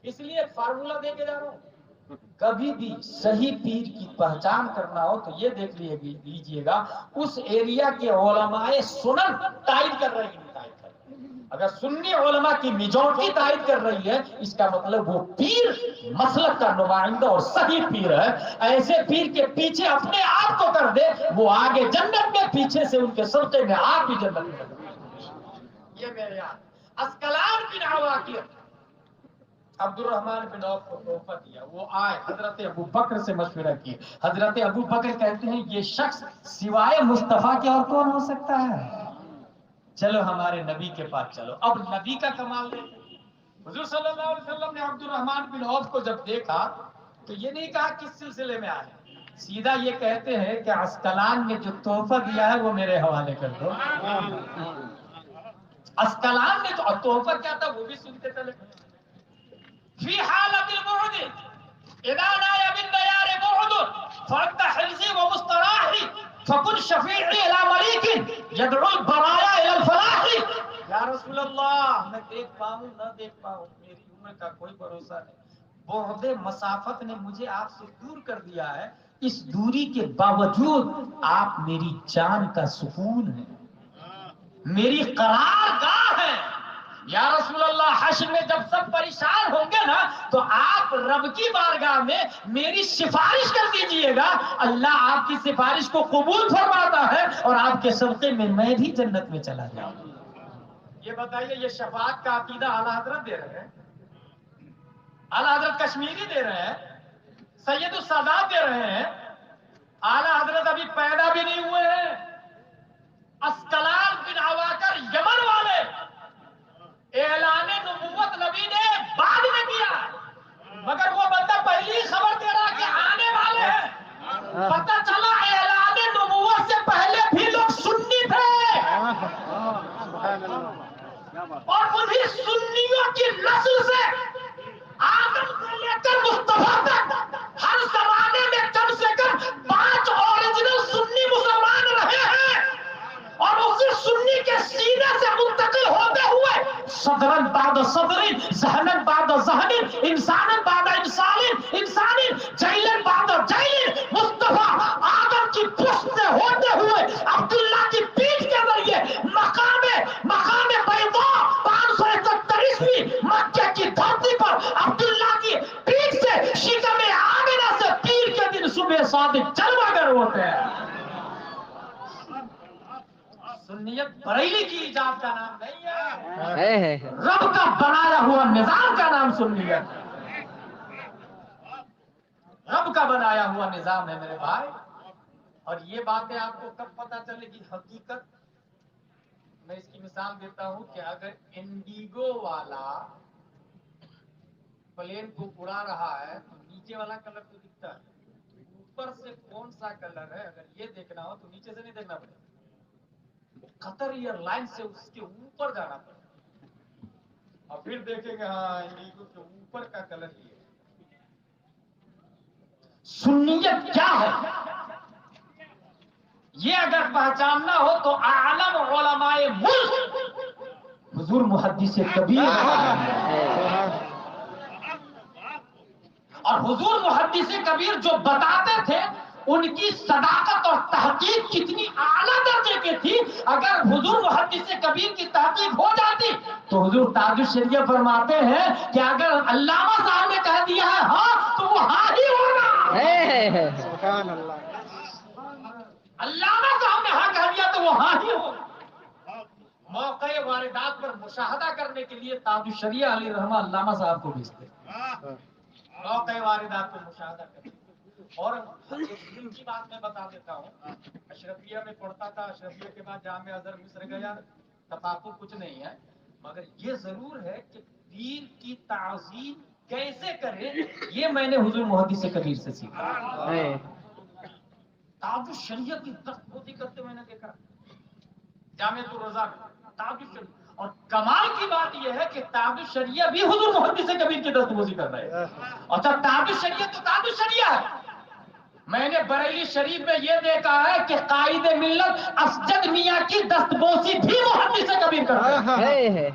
اس لیے ایک فارمولہ دے کے جا رہا ہوں، کبھی بھی صحیح پیر کی پہچان کرنا ہو تو یہ دیکھ لیجیے گا اس ایریا کے علماء سنن تائید کر رہے ہیں. اگر سنی علماء کی میجورٹی تائید کر رہی ہے اس کا مطلب وہ پیر مسلک کا نمائندہ اور صحیح پیر ہے. ایسے پیر کے پیچھے اپنے آپ کو کر دے وہ آگے جنت میں، پیچھے سے ان کے صدقے میں آپ بھی جنت میں. یہ میرے یاد اسکلان بن عواقر عبد الرحمن بن عوف کو تحفہ دیا. وہ آئے حضرت ابو بکر سے مشورہ کیے. حضرت ابو بکر کہتے ہیں یہ شخص سوائے مصطفیٰ کے اور کون ہو سکتا ہے؟ چلو ہمارے نبی کے پاس چلو. اب نبی کا کمال دیکھیں. حضور صلی اللہ علیہ وسلم نے عبد الرحمن بن عوف کو جب دیکھا تو یہ نہیں کہا کس سلسلے میں آئے، سیدھا یہ کہتے ہیں کہ اسکلان نے جو تحفہ دیا ہے وہ میرے حوالے کر دو. اسکلان نے جو تحفہ کیا تھا وہ بھی سنتے چلے. فی حالت البعد اذا نایا بالدیار بعد فانت حرزی ومستراحی فکن شفیعی الى ملیک یدعو البرایا الى الفلاح. یا رسول اللہ میں دیکھ پاؤں نہ دیکھ پاؤں میری عمر کا کوئی بھروسہ نہیں، بعد مسافت نے مجھے آپ سے دور کر دیا ہے، اس دوری کے باوجود آپ میری جان کا سکون ہے، میری قرار گاہ ہے. یا رسول اللہ حشر میں جب سب پریشان ہوں گے نا تو آپ رب کی بارگاہ میں میری سفارش کر دیجئے گا، اللہ آپ کی سفارش کو قبول فرماتا ہے اور آپ کے صدقے میں بھی جنت میں چلا جاؤں. یہ بتائیے یہ شفاعت کا عقیدہ اعلیٰ حضرت دے رہے ہیں، اعلیٰ حضرت کشمیری دے رہے ہیں، سید السادات دے رہے ہیں. اعلیٰ حضرت ابھی پیدا بھی نہیں ہوئے ہیں. اسکلان بن عواقر یمن والے، اعلان نبوت نبی نے بعد میں کیا مگر وہ بندہ پہلی خبر دے رہا کہ آنے والے ہیں. پتہ چلا اعلان نبوت سے پہلے بھی لوگ سنی تھے اور انہی سنیوں کی نسل سے آدم سے لے کر مصطفیٰ تک ہر زمانے میں کم سے کم 5 اوریجنل سنی مسلمان رہے ہیں. صدر ذہنا بعد ذہن انسانا بعد انسان جیلا بعد جیل مصطفیٰ آدم کی پشت سے ہوتے ہوئے عبداللہ کی پیٹھ کے ذریعے مقام بیضاء 571 مکہ کی دھرتی پر عبداللہ کی پیٹھ سے شکم آمنہ سے پیر کے دن صبح صادق جلوہ گر ہوتے ہیں. سنیت بریلی کی ایجاد کا نام نہیں ہے، رب کا بنایا ہوا نظام کا نام سنیت ہے. رب کا بنایا ہوا نظام ہے میرے بھائی. اور یہ باتیں آپ کو کب پتہ چلے گی حقیقت؟ میں اس کی مثال دیتا ہوں کہ اگر انڈیگو والا پلین کو اڑا رہا ہے تو نیچے والا کلر تو دکھتا ہے، اوپر سے کون سا کلر ہے اگر یہ دیکھنا ہو تو نیچے سے نہیں دیکھنا پڑے، قطر ایئر لائن سے اس کے اوپر جانا پڑے اور پھر دیکھیں گے ہاں انڈیگو کے اوپر کا کلر یہ ہے. سنیت کیا ہے یہ اگر پہچاننا ہو تو عالم علماء ملک حضور محدث کبیر اور حضور محدث کبیر جو بتاتے تھے ان کی صداقت اور تحقیق کتنی اعلیٰ درجے کی تھی. اگر حضور محدث کبیر کی تحقیق ہو جاتی تو حضور تاج الشریعہ فرماتے ہیں کہ اگر علامہ صاحب نے کہہ دیا ہے ہاں تو وہ ہاں ہی ہوگا. سبحان اللہ. علامہ صاحب نے ہاں کہہ دیا تو وہ ہاں ہی ہوگا. موقع واردات پر مشاہدہ کرنے کے لیے تاج الشریعہ علیہ رحمہ علامہ صاحب کو بھیجتے موقع واردات پر مشاہدہ کرنے. اور علم کی بات میں بتا دیتا ہوں، اشرفیہ میں پڑھتا تھا، اشرفیہ کے بعد جامعہ ازہر مصر گیا. تفاقم کچھ نہیں ہے مگر یہ ضرور ہے کہ پیر کی تعظیم کیسے کرے یہ میں نے حضور محدث کبیر سے سیکھا. تاج الشریعہ کی دستبوسی کرتے میں نے دیکھا جامعۃ الرضا میں تاج الشریعہ. اور کمال کی بات یہ ہے کہ تاج الشریعہ بھی حضور محدث کبیر کی دستبوسی کر رہے ہیں. اور جب تاج الشریعہ تو تاج الشریعہ ہے. میں نے بریلی شریف میں یہ دیکھا ہے کہ قائد ملت اسجد میاں کی دستبوسی بھی محدث کبیر کر رہے ہیں.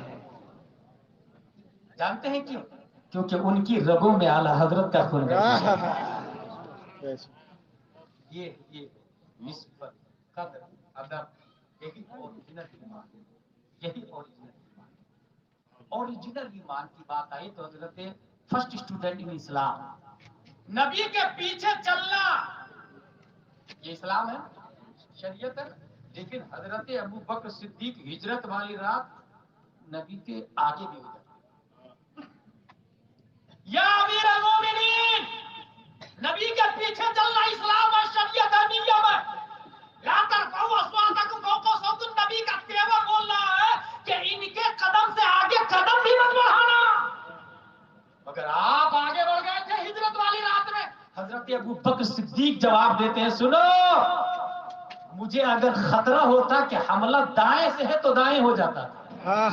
جانتے ہیں کیوں؟ کیونکہ ان کی رگوں میں اعلی حضرت کا خون ہے. یہ نسبت قدر ادب یہی اوریجنل ایمان ہے. یہی اوریجنل ایمان کی بات آئی تو حضرت فرسٹ اسٹوڈنٹ ان اسلام نبی کے پیچھے چلنا یہ اسلام ہے، شریعت ہے. لیکن حضرت ابو بکر صدیق ہجرت والی رات نبی کے آگے بھی ہو جاتا. یا امیر المومنین، نبی کے پیچھے چلنا اسلام اور شریعت ہے. نیم ہے لا ترفعوا اصواتکم فوق صوت النبی کا تیور بول رہا ہے کہ ان کے قدم سے آگے قدم بھی مت بڑھانا. مگر آپ آگے بڑھ گئے تھے ہجرت والی رات میں. حضرت ابو بکر صدیق جواب دیتے ہیں سنو، مجھے اگر خطرہ ہوتا کہ حملہ دائیں سے ہے تو دائیں ہو جاتا تھا،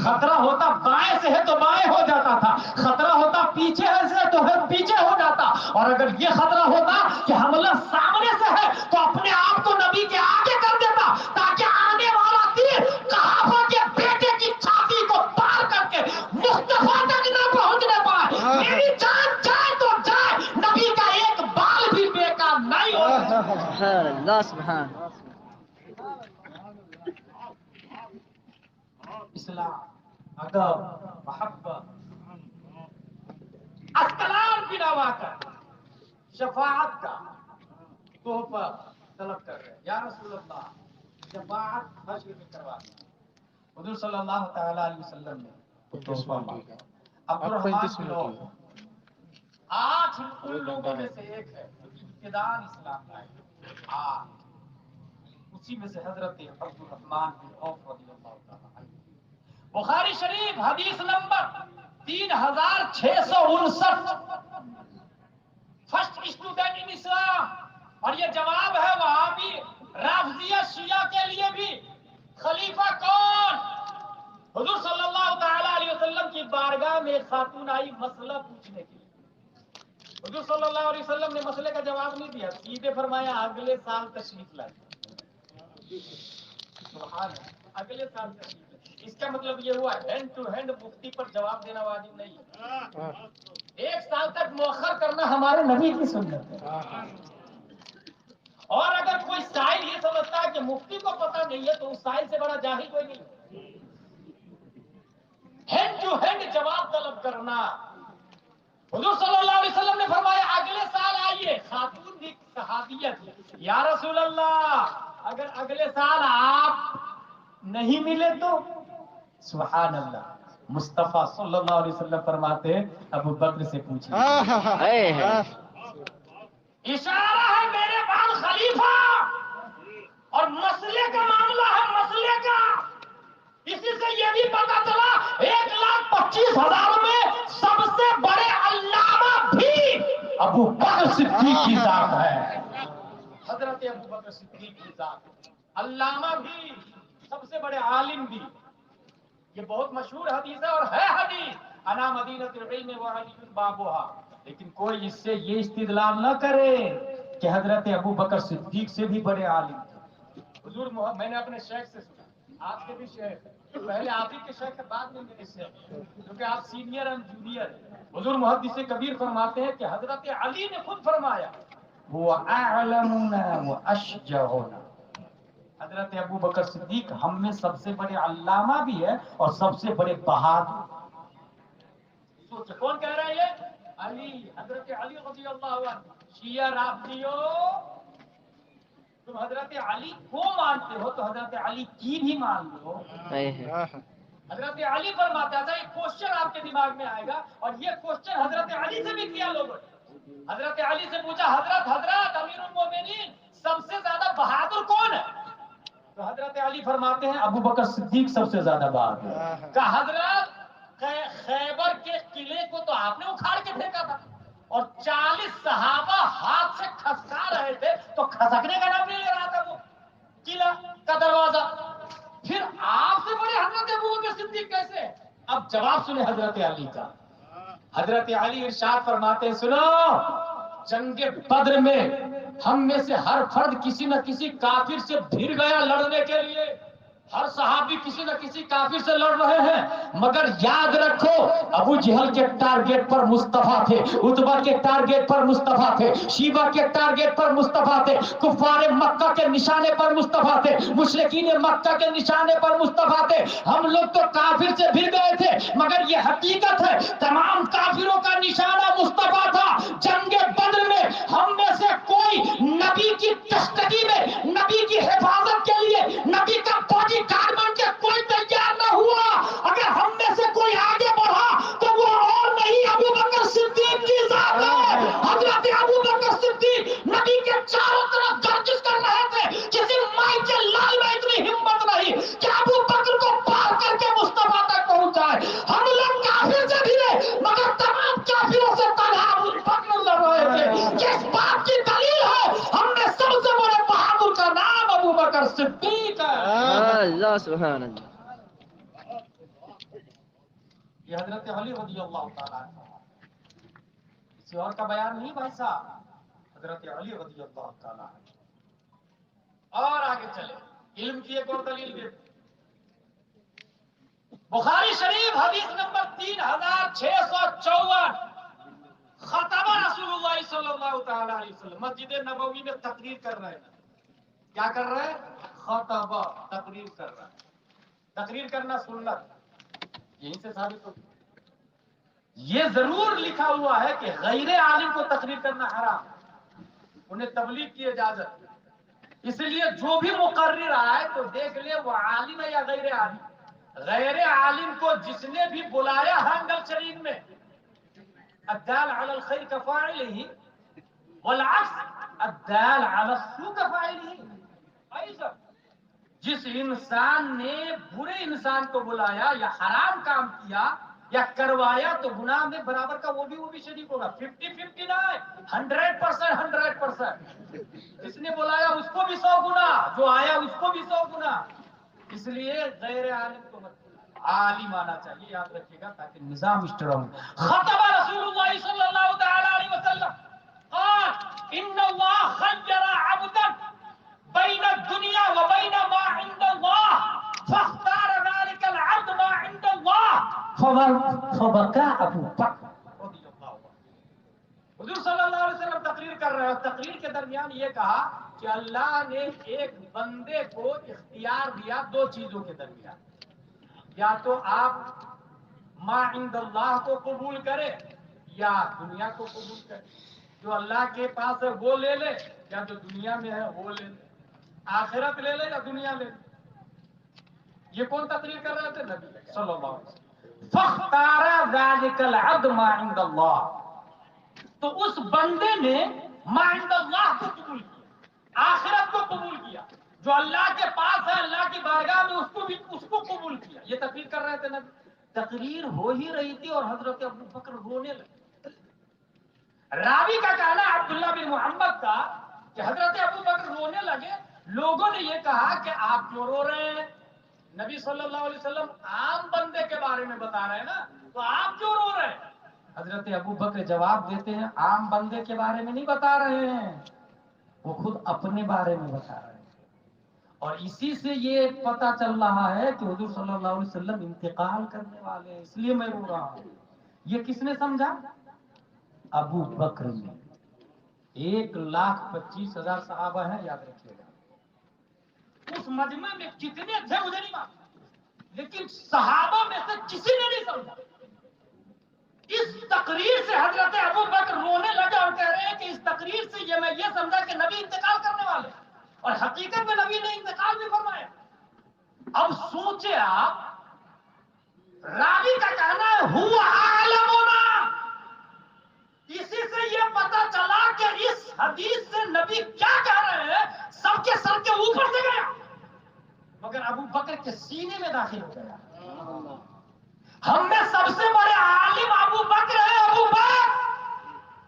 خطرہ ہوتا بائیں سے ہے تو بائیں ہو جاتا تھا، خطرہ ہوتا پیچھے سے تو پیچھے ہو جاتا. اور اگر یہ خطرہ ہوتا کہ حملہ سامنے سے ہے تو اپنے آپ کو نبی کے آگے کر دیتا تاکہ آنے والا تیر قحافہ کے بیٹے کی چھاتی کو پار کر کے مصطفیٰ تک نہ پہنچنے پائے. میری جان جائے تو جائے، نبی کا ایک بال بھی بیکار نہیں ہوگا. سبحان اللہ سبحان. اسلام، ادب، محبت، اسکلان کی دعوا کر شفاعت کا تحفہ طلب کر رہے ہیں. یا رسول اللہ شفاعت حشر میں کروا دیں. حضور صلی اللہ تعالی علیہ وسلم نے تحفہ مانگا. عبد الرحمن کی لوگ 8 ان لوگوں میں سے ایک ہے جو ابتداء اسلام لائے. اسی میں سے حضرت عبد الرحمن بن عوف رضی اللہ تعالی عنہ. بخاری شریف حدیث نمبر 3659، فرسٹ اسٹوڈنٹ ان اسلام. اور یہ جواب ہے وہاں بھی رافضیہ شیعہ کے لیے بھی. خلیفہ کون؟ حضور صلی اللہ تعالی علیہ وسلم کی بارگاہ میں ایک خاتون آئی مسئلہ پوچھنے کے لیے. حضور صلی اللہ علیہ وسلم نے مسئلے کا جواب نہیں دیا، سیدھے فرمایا اگلے سال تشریف لائے. سبحان اللہ، اگلے سال تشریف لائے. اس کا مطلب یہ ہوا ہینڈ ٹو ہینڈ مفتی پر جواب دینا واجب نہیں ہے. 1 سال تک مؤخر کرنا ہمارے نبی کی سنت ہے. اور اگر کوئی سائل یہ سمجھتا ہے کہ مفتی کو پتہ نہیں ہے تو اس سائل سے بڑا جاہل کوئی نہیں. ہینڈ ٹو ہینڈ جواب طلب کرنا. حضور صلی اللہ علیہ وسلم نے فرمایا اگلے سال آئیے. خاتون بھی صحابیت یا رسول اللہ اگر اگلے سال آپ نہیں ملے تو سبحان اللہ. مصطفیٰ صلی اللہ علیہ وسلم فرماتے ہیں ابو بکر سے پوچھیے. اشارہ ہے میرے بعد خلیفہ اور مسئلے کا معاملہ ہے مسئلے کا. اسی سے یہ بھی پتا چلا 1,25,000 میں سب سے بڑے علامہ بھی ابو بکر صدیق کی ذات ہے. حضرت ابو بکر صدیق کی ذات علامہ بھی سب سے بڑے عالم بھی. یہ بہت مشہور حدیث ہے اور ہے حدیث انا مدینۃ العلم وعلی بابھا. لیکن کوئی اس سے یہ استدلال نہ کرے کہ حضرت ابو بکر صدیق سے بھی بڑے عالم تھے. حضور میں نے اپنے شیخ سے سنا آپ کے بھی شیخ پہلے آپ ہی کے شیخ بعد میں میرے شیخ کیونکہ آپ سینئر اور جونیئر. حضور محدث کبیر فرماتے ہیں کہ حضرت علی نے خود فرمایا وہ اعلمنا واشجعنا. حضرت ابو بکر صدیق ہم میں سب سے بڑے علامہ بھی ہے اور سب سے بڑے بہادر. سوچ کون کہہ رہا ہے یہ؟ علی. حضرت علی رضی اللہ عنہ. شیعہ رافضیو تم حضرت علی کو مانتے ہو تو حضرت علی کی بھی مان لو. حضرت علی فرماتا تھا ایک کوشچن آپ کے دماغ میں آئے گا اور یہ کوشچن حضرت علی سے بھی کیا لوگوں نے. حضرت علی سے پوچھا حضرت امیر المومنین سب سے زیادہ بہادر کون ہے؟ تو حضرت علی فرماتے ہیں ابو بکر صدیق سب سے زیادہ بہادر. کہ حضرت خیبر کے قلعے کو تو آپ نے اکھاڑ کے پھینکا تھا اور 40 صحابہ ہاتھ سے کھسکا رہے تھے تو کھسکنے کا نام نہیں لے رہا تھا وہ قلعہ کا دروازہ. پھر آپ سے بڑے حضرت ابو بکر صدیق کیسے؟ اب جواب سنیں حضرت علی کا. حضرت علی ارشاد فرماتے ہیں سنو جنگ بدر میں ہم میں سے ہر فرد کسی نہ کسی کافر سے بھر گیا لڑنے کے لیے. ہر صحابی کسی نہ کسی کافر سے لڑ رہے ہیں مگر یاد رکھو ابو جہل کے ٹارگیٹ پر مصطفیٰ تھے, عتبہ کے ٹارگیٹ پر مصطفیٰ تھے, شیبہ کے ٹارگیٹ پر مصطفیٰ تھے, کفار مکہ کے نشانے پر مصطفیٰ تھے, مشرکین مکہ کے نشانے پر مصطفیٰ تھے. ہم لوگ تو کافر سے بھر گئے تھے مگر یہ حقیقت ہے تمام کافروں کا نشانہ مصطفیٰ تھا. جنگ بدر میں ہم میں سے کوئی نبی کی کسٹڈی میں نبی کی حفاظت کے لیے نبی کا باڈی گارڈ بن کے کوئی تیار نہ ہوا. اگر ہم میں سے کوئی آگے بڑھا تو وہ اور نہیں ابو بکر صدیق کی ذات ہے. حضرت ابو بکر صدیق نبی کے چاروں طرف گردش کر رہے تھے. کسی مائی کے لال میں اتنی ہمت نہیں کہ ابو بکر کو پار کر کے مصطفیٰ تک پہنچائے. ہم لوگ کافر سے بھی رہے مگر تمام کافروں سے تنہا ابو بکر لڑ رہے تھے. کس بات کی دلیل ہے؟ ہم نے سب سے بڑے بہادر کا نام ابو بکر صدیق ہے. اللہ سبحان اللہ. یہ حضرت علی رضی اللہ تعالیٰ عنہ کسی اور کا بیان نہیں بھائی صاحب, حضرت علی رضی اللہ تعالیٰ عنہ. اور آگے چلے علم کی ایک اور دلیل دے. بخاری شریف حدیث نمبر 3654 خطبہ رسول اللہ صلی اللہ تعالیٰ علیہ وسلم. مسجد نبوی میں تقریر کر رہے ہیں. کیا کر رہے ہیں؟ خطبہ تقریر کر رہا ہے. تقریر کرنا سنت یہیں سے ثابت ہو. یہ ضرور لکھا ہوا ہے کہ غیر عالم کو تقریر کرنا حرام, انہیں تبلیغ کی اجازت. اس لیے جو بھی مقرر آئے تو دیکھ لے وہ عالم ہے یا غیر عالم. غیر عالم کو جس نے بھی بلایا ہے انگل شریف میں الدال علی الخیر کفاعلہ والعکس الدال علی السوء کفاعلہ. ایسا جس انسان نے برے انسان کو بلایا یا حرام کام کیا یا کروایا تو گناہ میں برابر کا وہ بھی شریک ہوگا. 50-50 نہ 100%. جس نے بلایا اس کو بھی 100 گنا, جو آیا اس کو بھی 100 گنا. اس لیے غیر عالم کو مت عالم آنا چاہیے, یاد رکھیے گا تاکہ نظام اسٹرانگ. خطبہ رسول اللہ صلی اللہ تعالی علیہ وسلم قال ان اللہ خیر عبدا بین الدنیا وبین ما عند اللہ فاختار ذلك العبد فبكى ابو بکر رضی اللہ عنہ. حضور صلی اللہ علیہ وسلم تقریر کر رہے ہیں، تقریر کے درمیان یہ کہا کہ اللہ نے ایک بندے کو اختیار دیا دو چیزوں کے درمیان، یا تو آپ ما عند اللہ کو قبول کرے یا دنیا کو قبول کرے. جو اللہ کے پاس ہے وہ لے لے یا جو دنیا میں ہے وہ لے لے، آخرت لے لے یا دنیا لے لے. یہ کون تقریر کر رہے تھے؟ نبی صلی اللہ علیہ وسلم. فاختار ذلك العبد ما عند اللہ، تو اس بندے نے ما عند اللہ کو قبول کیا، آخرت کو قبول کیا. جو اللہ کے پاس ہے اللہ کی بارگاہ میں اس کو قبول کیا. یہ تقریر کر رہے تھے نبی. تقریر ہو ہی رہی تھی اور حضرت ابو بکر رونے لگے. راوی کا کہنا عبداللہ بن محمد کا کہ حضرت ابو بکر رونے لگے. لوگوں نے یہ کہا کہ آپ کیوں رو رہے ہیں؟ نبی صلی اللہ علیہ وسلم عام بندے کے بارے میں بتا رہے ہیں نا، تو آپ کیوں رو رہے ہیں؟ حضرت ابو بکر جواب دیتے ہیں عام بندے کے بارے میں نہیں بتا رہے ہیں، وہ خود اپنے بارے میں بتا رہے ہیں. اور اسی سے یہ پتا چل رہا ہے کہ حضور صلی اللہ علیہ وسلم انتقال کرنے والے ہیں، اس لیے میں رو رہا ہوں. یہ کس نے سمجھا؟ ابو بکر نے. 1,25,000 صحابہ ہیں، یاد رکھیے گا. اس مجمع میں کتنے تھے مجھے نہیں معلوم، لیکن صحابہ میں سے کسی نے نہیں سمجھا. اس تقریر سے حضرت ابو بکر رونے لگے اور کہہ رہے ہیں کہ اس تقریر سے میں یہ سمجھا کہ نبی انتقال کرنے والے، اور حقیقت میں نبی نے انتقال بھی فرمایا. اب سوچے آپ، راوی کا کہنا ہے ہوا عالمنا، اسی سے یہ پتا چلا کہ اس حدیث سے نبی کیا کہہ رہے ہیں سب کے سر کے اوپر سے گیا، مگر ابو بکر کے سینے میں داخل ہو گیا. ہم میں سب سے بڑے عالم ابو بکر ہے. ابو بکر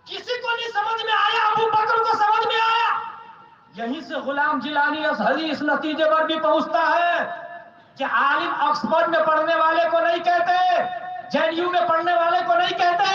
کسی کو نہیں سمجھ میں آیا، ابو بکر کو سمجھ میں آیا. یہیں سے غلام جیلانی اس حدیث نتیجے پر بھی پہنچتا ہے کہ عالم آکسفورڈ میں پڑھنے والے کو نہیں کہتے، جے این یو میں پڑھنے والے کو نہیں کہتے،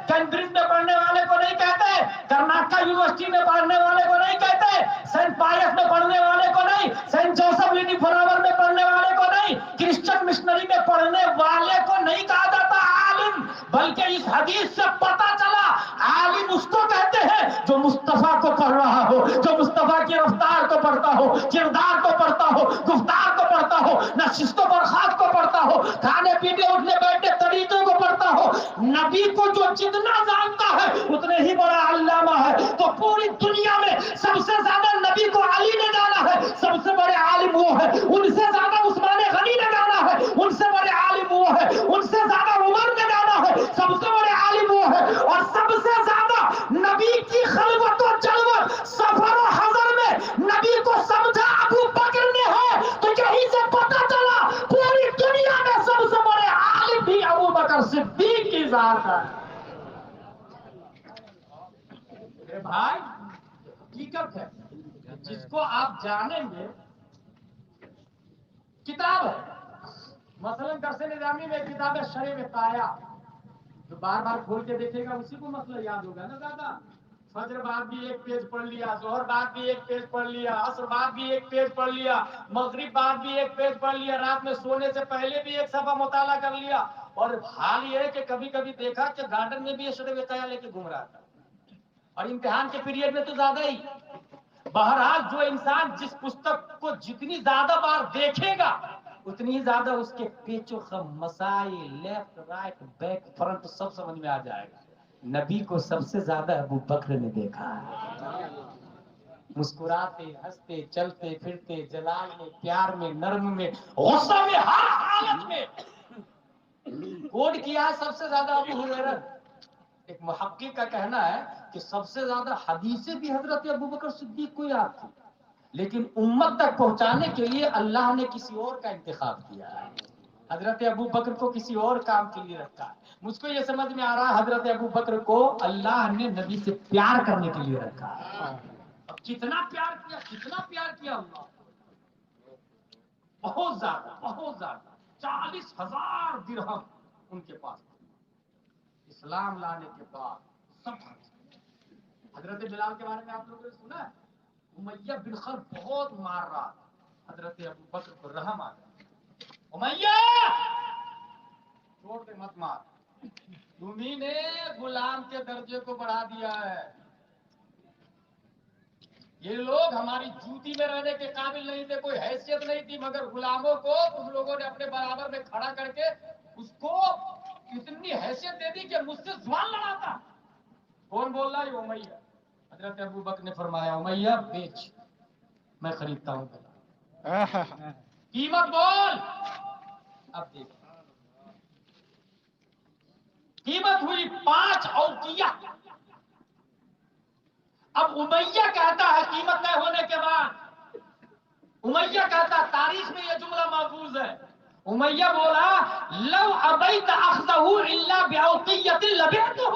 کیمبرج میں پڑھنے والے کو نہیں کہتے، کرناٹکا یونیورسٹی میں پڑھنے والے کو نہیں کہتے، سینٹ پائس میں پڑھنے والے کو نہیں، سینٹ جوسف لیڈی فلاور میں پڑھنے والے کو نہیں، کرسچن مشنری میں پڑھنے والے کو نہیں کہا جاتا عالم. بلکہ اس حدیث سے پتا چلا عالم اس کو کہتے ہیں جو مصطفیٰ کو پڑھ رہا ہو، جو مصطفیٰ کی رفتار کو پڑھتا ہو، کردار کو پڑھتا ہو، گفتار کو پڑھتا ہو، نشست و برخاست کو پڑھتا ہو، کھانے پینے اٹھنے بیٹھنے طریقے کو پڑھتا ہو. نبی کو جو جتنا جانتا ہے اتنے ہی بڑا علامہ ہے. تو پوری دنیا میں سب سے زیادہ نبی کو علی نے جانا ہے، سب سے بڑے عالم وہ ہے. ان سے زیادہ عثمان غنی نے جانا ہے، ان سے بڑے عالم وہ ہے. ان سے زیادہ عمر نے جانا ہے، سب سے بڑے عالم وہ ہے. اور سب سے زیادہ نبی کی خلوت و جلوت سفر و حضر میں نبی کو سمجھا ابو بکر نے ہے. تو یہیں سے پتا چلا پوری دنیا میں سب سے بڑے عالم بھی ابو بکر صدیق کی ذات ہے. میرے بھائی حقیقت ہے جس کو آپ جانیں گے. کتاب ہے مثلا درس نظامی میں کتاب ہے شرح وقایہ، جو بار بار کھول کے دیکھے گا اسی کو مسئلہ یاد ہوگا نا. زیادہ فجر بعد بھی ایک پیج پڑھ لیا، ظہر بعد بھی ایک پیج پڑھ لیا، عصر بعد بھی ایک پیج پڑھ لیا، مغرب بعد بھی ایک پیج پڑھ لیا، رات میں سونے سے پہلے بھی ایک صفحہ مطالعہ کر لیا. اور حال یہ ہے کہ کبھی کبھی دیکھا کہ گارڈن میں بھی یہ شرح وقایہ لے کے گھوم رہا تھا، اور امتحان کے پیریڈ میں تو زیادہ ہی. بہرحال جو انسان جس پستک کو جتنی زیادہ بار دیکھے گا اتنی ہی زیادہ اس کے پیچو خم مسائل لیفٹ رائٹ بیک فرنٹ سب سمجھ میں آ جائے گا. نبی کو سب سے زیادہ ابو بکر نے دیکھا ہے. مسکراتے ہنستے چلتے پھرتے، جلال میں، پیار میں، نرم میں، غصہ میں، ہر حالت میں کوڈ کیا ہے سب سے زیادہ ابو ہریرہ. ایک محقق کا کہنا ہے کہ سب سے زیادہ حدیثیں بھی حضرت ابو بکر صدیق کو یاد تھی، لیکن امت تک پہنچانے کے لیے اللہ نے کسی اور کا انتخاب کیا ہے. حضرت ابو بکر کو کسی اور کام کے لیے رکھا ہے. مجھ کو یہ سمجھ میں آ رہا ہے حضرت ابو بکر کو اللہ نے نبی سے پیار کرنے کے لیے رکھا ہے. اب کتنا پیار کیا، کتنا پیار کیا اللہ، بہت زیادہ، بہت زیادہ. 40,000 درہم ان کے پاس اسلام لانے کے بعد سب. حضرت بلال کے بارے میں آپ لوگوں نے سنا ہے، امیہ بن خلف بہت مار رہا تھا، حضرت ابو بکر کو رحم آ گیا، امیہ چھوڑ دے مت مار. تمہیں نے غلام کے درجے کو بڑھا دیا ہے. یہ لوگ ہماری جوتی میں رہنے کے قابل نہیں تھے, کوئی حیثیت نہیں تھی, مگر غلاموں کو تم لوگوں نے اپنے برابر میں کھڑا کر کے اس کو اتنی حیثیت دے دی کہ مجھ سے زبان لڑاتا. کون بول رہا ہے؟ امیہ. حضرت ابو بکر نے فرمایا امیہ بیچ, میں خریدتا ہوں. قیمت بول. اب دیکھ, قیمت ہوئی 5 اوقیہ. اب امیہ کہتا ہے قیمت طے ہونے کے بعد, امیہ کہتا, تاریخ میں یہ جملہ محفوظ ہے, امیہ بولا لو ابیت اخذہ الا باوقیۃ لبعتہ.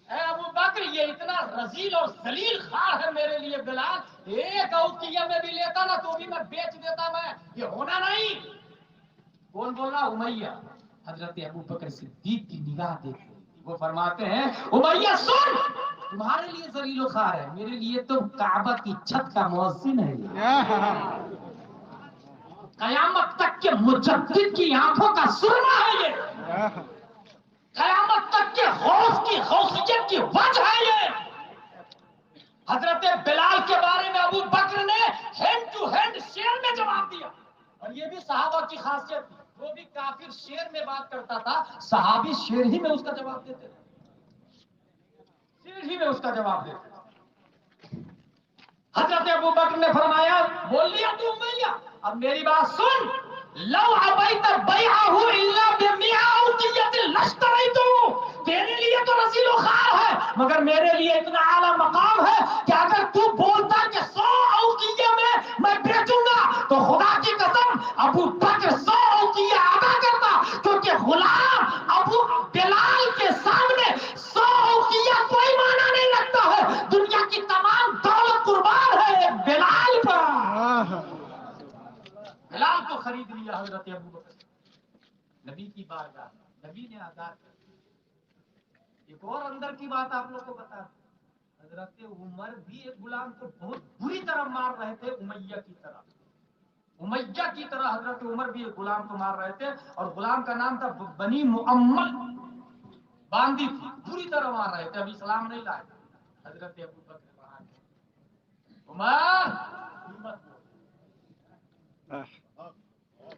اے ابو بکر یہ اتنا رذیل اور ذلیل خار ہے میرے لیے بلال, ایک اوقیہ میں بھی لیتا نا تو بھی میں بیچ دیتا. میں یہ ہونا نہیں. کون بول رہا؟ امیہ. حضرت ابو بکر صدیق کی نگاہ دیکھ, وہ فرماتے ہیں امیہ سن, تمہارے لیے ذلیل و خوار ہے, میرے لیے تو کعبہ کی چھت کا مؤذن ہے. قیامت تک کے مجدد کی آنکھوں کا سرما ہے یہ, قیامت تک کے غوث کی غوثیت کی وجہ ہے یہ. حضرت بلال کے بارے میں ابو بکر نے ہینڈ ٹو ہینڈ شعر میں جواب دیا, اور یہ بھی صحابہ کی خاصیت تھی, وہ بھی کافر شعر میں بات کرتا تھا, صحابی شعر ہی میں اس کا جواب دیتے تھے, شعر ہی میں اس کا جواب دیتے تھے. حضرت ابو بکر نے فرمایا بول لیا تو امیہ, اب میری بات سن, لو ابیت بیعہ الا بمئہ اوقیۃ لاشتریتہ. تیرے لیے تو رذیل و خوار ہے, مگر میرے لیے اتنا اعلیٰ مقام ہے کہ اگر تو بولتا کہ 100 اوقیہ میں بیچوں گا تو خدا کی قسم ابو بکر 100 اوقیہ ادا کرتا, کیونکہ غلام ابو بلال کے سامنے 100 اوقیہ کوئی معنی نہیں رکھتا ہے. دنیا کی تمام دولت قربان ہے ایک بلال پر. بلال کو خرید لیا حضرت ابو بکر. نبی کی بارگاہ, نبی نے آزاد کر. ایک اور اندر کی بات آپ لوگ کو بتا, حضرت عمر بھی ایک غلام کو بہت بری طرح مار رہے تھے, امیہ کی طرح. امیہ کی طرح حضرت عمر بھی ایک غلام کو مار رہے تھے, اور غلام کا نام تھا بنی مؤمل. باندی تھی, بری طرح مار رہے تھے, ابھی اسلام نہیں لائے. حضرت ابو بکر عمر,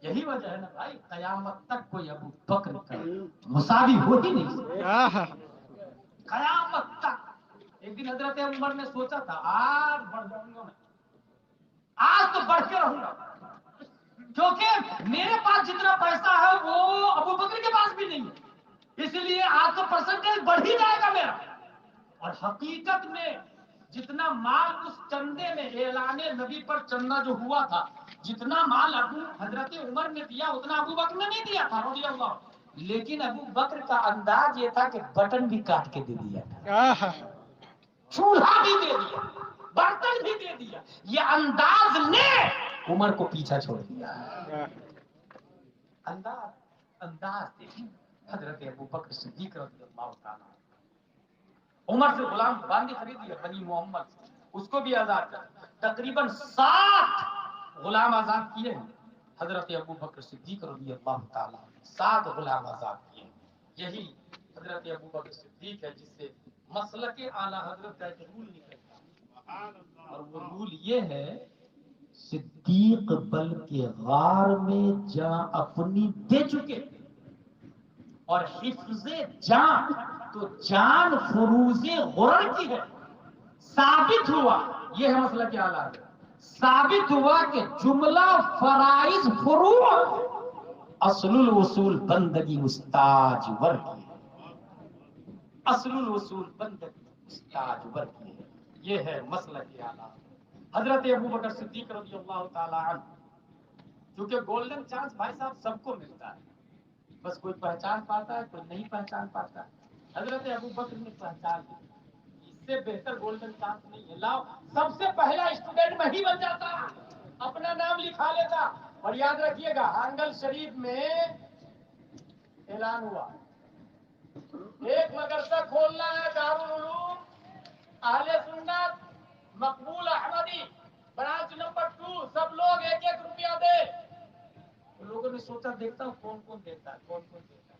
یہی وجہ ہے نا بھائی, قیامت تک کوئی ابو بکر کا مساوی ہو ہی نہیں سکتا. قیامت تک. ایک دن حضرت عمر نے سوچا تھا آج بڑھ جاؤں گا میں, آج تو بڑھ کے رہوں گا, کیونکہ میرے پاس جتنا پیسہ ہے وہ ابو بکر کے پاس بھی نہیں ہے, اس لیے آج تو پرسنٹیج بڑھ ہی جائے گا میرا. اور حقیقت میں جتنا مال اس چندے میں, اعلان نبی پر چندہ جو ہوا تھا, جتنا مال ابو حضرت عمر نے دیا اتنا ابو بکر نے نہیں دیا تھا رضی اللہ. لیکن ابو بکر کا انداز یہ تھا کہ بٹن بھی کاٹ کے دے دیا تھا, چولہا بھی دے دیا, برتن بھی دے دیا. یہ انداز نے عمر کو پیچھا چھوڑ دیا. انداز دیکھیں حضرت ابو بکر صدیق رضی اللہ تعالیٰ. عمر سے غلام باندی خرید لیا بنی محمد, اس کو بھی آزاد کر. تقریباً 7 غلام آزاد کیے ہیں حضرت ابو بکر صدیق رضی اللہ تعالیٰ. 7 غلام آزاد کیے ہیں. یہی حضرت ابو بکر صدیق ہے جس سے مسلک اعلیٰ حضرت کا ایک رول نکلتا ہے, اور وہ رول یہ ہے, صدیق بلکہ غار میں جان اپنی دے چکے, اور حفظ جان تو جان فروز غرر کی ہے. ثابت ہوا, یہ ہے مسئلہ کیا حالات ہے, ثابت ہوا کہ جملہ فرائض فروع اصل الوصول بندگی استاج ور کی ہے. اصل الوصول بندگی استاج ور کی ہے. یہ ہے مسئلہ کیا حالات. حضرت ابو بکر صدیق رضی اللہ تعالی عنہ, کیونکہ گولڈن چانس بھائی صاحب سب کو ملتا ہے, بس کوئی پہچان پاتا ہے کوئی نہیں پہچان پاتا ہے. حضرت ابو بکر نے پہچان لی, اس سے بہتر گولڈن چانس نہیں ہے. لاؤ سب سے پہلا اسٹوڈنٹ میں ہی بن جاتا, اپنا نام لکھا لیتا. اور یاد رکھیے گا ہانگل شریف میں اعلان ہوا ایک مدرسہ کھولنا ہے, دارالعلوم اہل سنت مقبول احمدی برانچ نمبر 2, سب لوگ 1-1 روپیہ دے. لوگوں نے سوچا دیکھتا ہوں کون کون دیتا ہے, کون کون دیتا ہے.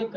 1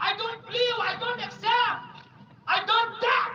I don't believe, I don't accept, I don't doubt.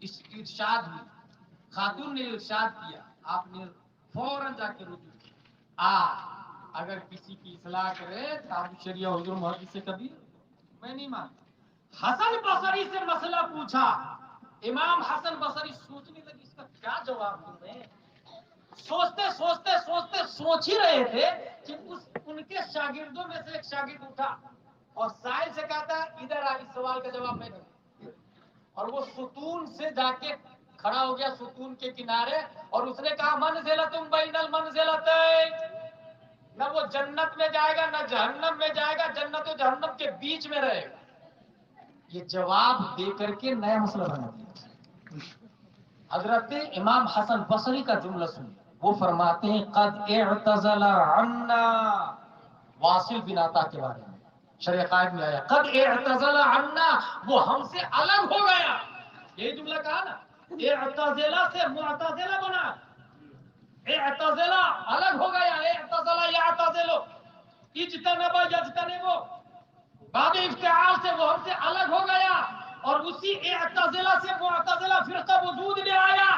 اس ارشاد ہوئی، خاتون نے ارشاد کیا، آپ نے فوراً جا کے رجوع کیا، اگر کسی کی اصلاح کرے تابو شریعہ حضور محدث کبیر میں نہیں مانتا۔ حسن بصری سے مسئلہ پوچھا، امام حسن بصری سوچنے لگے اس کا کیا جواب دوں میں، سوچتے سوچتے سوچتے سوچ ہی رہے تھے کہ ان کے شاگردوں میں سے ایک شاگرد اٹھا اور سائل سے کہتا ہے ادھر آ، اس سوال کا جواب میں دوں، اور وہ ستون سے جا کے کھڑا ہو گیا ستون کے کنارے اور اس نے کہا منزلتم بین المنزلتین، نہ وہ جنت میں جائے گا نہ جہنم میں جائے گا، جنت و جہنم کے بیچ میں رہے گا۔ یہ جواب دے کر کے نیا مسئلہ بنا دیا۔ حضرت امام حسن بصری کا جملہ سنیے، وہ فرماتے ہیں قد اعتزل عنا، واصل بن عطا کے بارے میں شرح قائد میں آیا قد اعتزل عنا، وہ ہم سے الگ ہو گیا، یہ جملہ کہا نا، اعتزلہ سے معتزلہ بنا، اعتزلہ الگ ہو گیا، اعتزلہ یعتزلو، اجتنب یجتنبو، باب افتعال سے وہ ہم سے الگ ہو گیا، اور اسی اعتزلہ سے معتزلہ فرقہ وجود میں آیا۔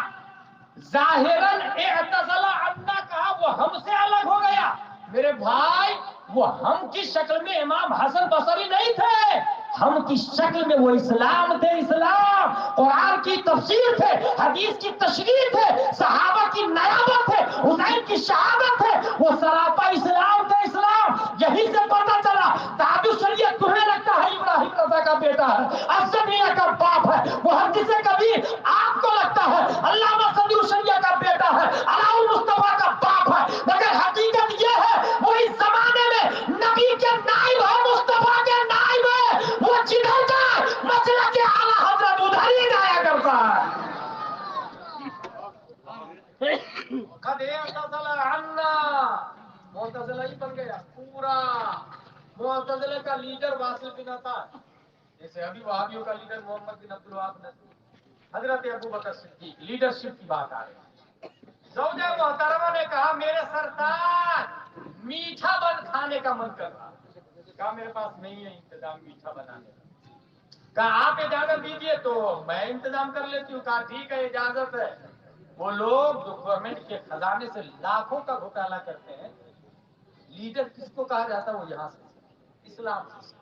ظاہراً اعتزلہ عنا کہا، وہ ہم سے الگ ہو گیا، میرے بھائی وہ ہم کی شکل میں امام حسن بصری نہیں تھے، ہم کی شکل میں وہ اسلام تھے، اسلام قرآن کی تفسیر تھے، حدیث کی تشریح تھے، صحابہ کی نیابت ہے، حسین کی شہادت ہے، وہ سراپا اسلام تھے، اسلام۔ یہی سے پتہ چلا تابع شریعت تمہیں لگتا ہے ابراہیم رضا کا بیٹا ہے، افضل میاں کا باپ ہے، محدث کبیر آپ کو لگتا ہے علامہ صدیق شریعہ کا بیٹا ہے، علاء المصطفیٰ کا باپ ہے، مگر حقیقت یہ ہے وہ اس زمانے میں نبی کے نائب ہے، مصطفیٰ کے نائب ہے، وہ جدھر جائے مسئلہ کے اعلیٰ حضرت ادھر ہی جایا کرتا ہے۔ قد اعتزل عنا، معتزلہ ہی بن گیا پورا۔ معتزلہ کا لیڈر واصل بن عطا، جیسے ابھی وہابیوں کا لیڈر محمد بن عبد الوہاب نصری، حضرت ابو بکر صدیق، لیڈرشپ کی بات آ رہی ہے۔ زوجہ محترمہ نے کہا میرے سرتاج میٹھا بن کھانے کا من کر رہا، کہا میرے پاس نہیں ہے انتظام میٹھا بنانے کا، کہا آپ اجازت دیجیے تو میں انتظام کر لیتی ہوں، کہا ٹھیک ہے اجازت ہے۔ وہ لوگ جو گورنمنٹ کے خزانے سے لاکھوں کا گھوٹالہ کرتے ہیں، لیڈر کس کو کہا جاتا ہے؟ وہ یہاں سے اسلام سے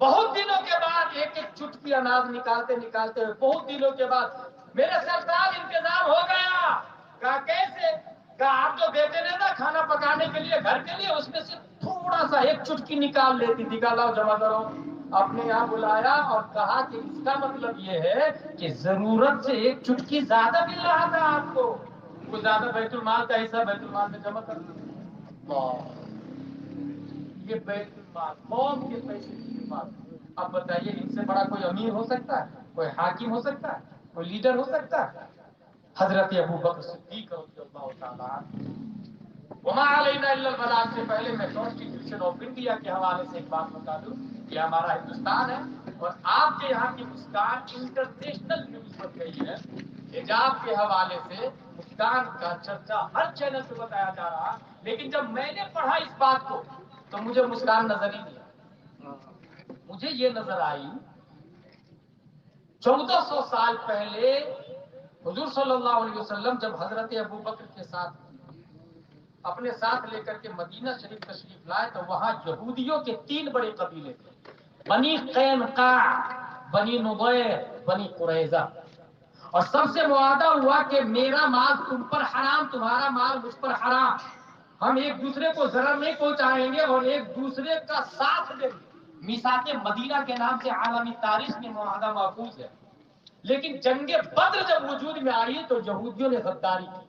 بہت دنوں کے بعد ایک ایک چٹکی اناج نکالتے نکالتے بہت دنوں کے بعد میرے سرتاج انتظام ہو گیا، کہا کیسے؟ کہا آپ جو بیٹے نے نا کھانا پکانے کے لیے گھر کے لیے، اس میں سے تھوڑا سا ایک چٹکی نکال لیتی تھی، کہا لاؤ جمع کرو۔ اپنے یہاں بلایا اور کہا کہ اس کا مطلب یہ ہے کہ ضرورت سے ایک چٹکی زیادہ مل رہا تھا آپ کو، وہ زیادہ بیت المال کا حصہ بیت المال میں جمع کر دو۔ یہ بیت المال قوم کے پیسے کی حفاظت۔ اب بتائیے ان سے بڑا کوئی امیر ہو سکتا ہے؟ کوئی حاکم ہو سکتا ہے؟ کوئی لیڈر ہو سکتا ہے؟ حضرت ابو بکر صدیق رضی اللہ تعالیٰ عنہ۔ وما علینا الا البلاغ سے پہلے میں کانسٹیٹیوشن آف انڈیا کے حوالے سے ایک بات بتا دوں، یہ ہمارا ہندوستان ہے اور آپ کے یہاں کی مسکان انٹرنیشنل نیوز بن گئی ہے۔ حجاب کے حوالے سے مسکان کا چرچا ہر چینل پہ بتایا جا رہا، لیکن جب میں نے پڑھا اس بات کو تو مجھے مسکان نظر ہی نہیں آئی۔ مجھے یہ نظر آئی 1400 سال پہلے حضور صلی اللہ علیہ وسلم جب حضرت ابو بکر کے ساتھ اپنے ساتھ لے کر کے مدینہ شریف تشریف لائے تو وہاں یہودیوں کے 3 بڑے قبیلے تھے، بنی قینقاع، بنی نضیر، بنی قریظہ، اور سب سے معاہدہ ہوا کہ میرا مال تم پر حرام، تمہارا مال مجھ پر حرام، ہم ایک دوسرے کو ضرر نہیں پہنچائیں گے اور ایک دوسرے کا ساتھ دیں گے۔ میثاق مدینہ کے نام سے عالمی تاریخ میں معاہدہ محفوظ ہے۔ لیکن جنگ بدر جب وجود میں آئی تو یہودیوں نے غداری کی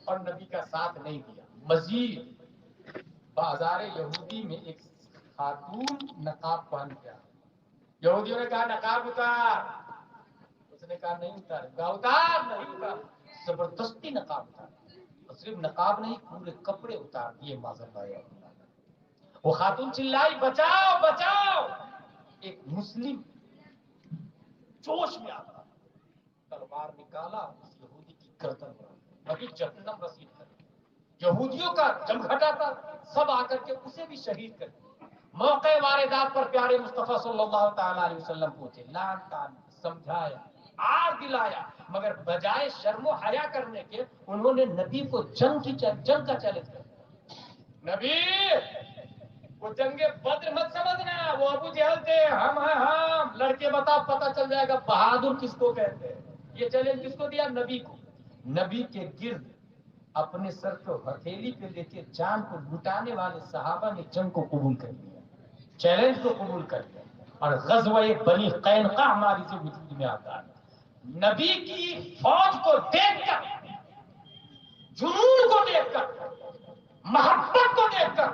اور نبی کا ساتھ نہیں دیا۔ مزید بازار یہودی میں ایک خاتون نقاب پہن گیا، یہودیوں نے کہا نقاب اتار، اس نے کہا نہیں اتار، کہا اتار، نہیں اتار، زبردستی نقاب اتار، اور صرف نقاب نہیں پورے کپڑے اتار دیے معذرت۔ وہ خاتون چلائی بچاؤ بچاؤ، ایک مسلم جوش میں آتا تلوار نکالا، اس یہودی کی گردن وہی جہنم رسید کر، یہودیوں کا جمگھٹا تھا، سب آ کر کے اسے بھی شہید کر دیا۔ موقع واردات پر پیارے مصطفیٰ صلی اللہ تعالی علیہ وسلم پہنچے، لان تان سمجھایا، آر دلایا، مگر بجائے شرم و حیا کرنے کے انہوں نے نبی کو جنگ کا چیلنج کیا۔ نبی وہ جنگ بدر مت سمجھنا، وہ ابو جہل تھے، ہم ہیں ہم، لڑکے بتاؤ پتہ چل جائے گا بہادر کس کو کہتے ہیں۔ یہ چیلنج کس کو دیا؟ نبی کو۔ نبی کے گرد اپنے سر کو ہتھیلی پہ لے کے جان کو لٹانے والے صحابہ نے جنگ کو قبول کر لیا، چیلنج کو قبول کر لیا، اور غزوہ بنی قینقاع ہماری سے وجود میں آتا ہے۔ نبی کی فوج کو دیکھ کر، جنون کو دیکھ کر، محبت کو دیکھ کر،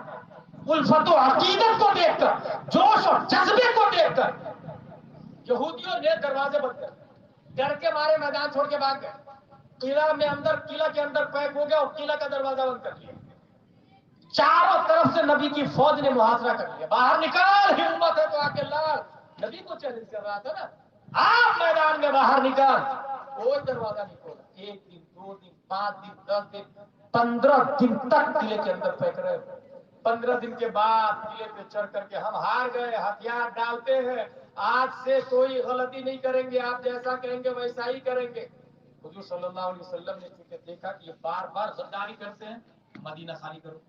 الفت و عقیدت کو دیکھ کر، جوش اور جذبے کو دیکھ کر یہودیوں نے دروازے بند کر، ڈر کے مارے میدان چھوڑ کے بھاگ گئے۔ قلعہ کے اندر پیک ہو گیا اور قلعہ کا دروازہ بند کر لیا۔ چاروں طرف سے نبی کی فوج نے محاصرہ کر لیا، باہر نکال، ہمت ہے تو آ کے لڑ۔ نبی کو چیلنج کر رہا تھا نا، آپ میدان میں باہر نکال، کوئی دروازہ نہیں کھولا۔ 1 دن 2 دن 5 دن 10 دن 15 دن تک قلعے کے اندر پھینک رہے۔ 15 دن کے بعد قلعے پہ چڑھ کر کے ہم ہار گئے، ہتھیار ڈالتے ہیں، آج سے کوئی غلطی نہیں کریں گے، آپ جیسا کہیں گے ویسا ہی کریں گے۔ حضور صلی اللہ علیہ وسلم نے چونکہ دیکھا کہ یہ بار بار غداری کرتے ہیں، مدینہ خالی کرو۔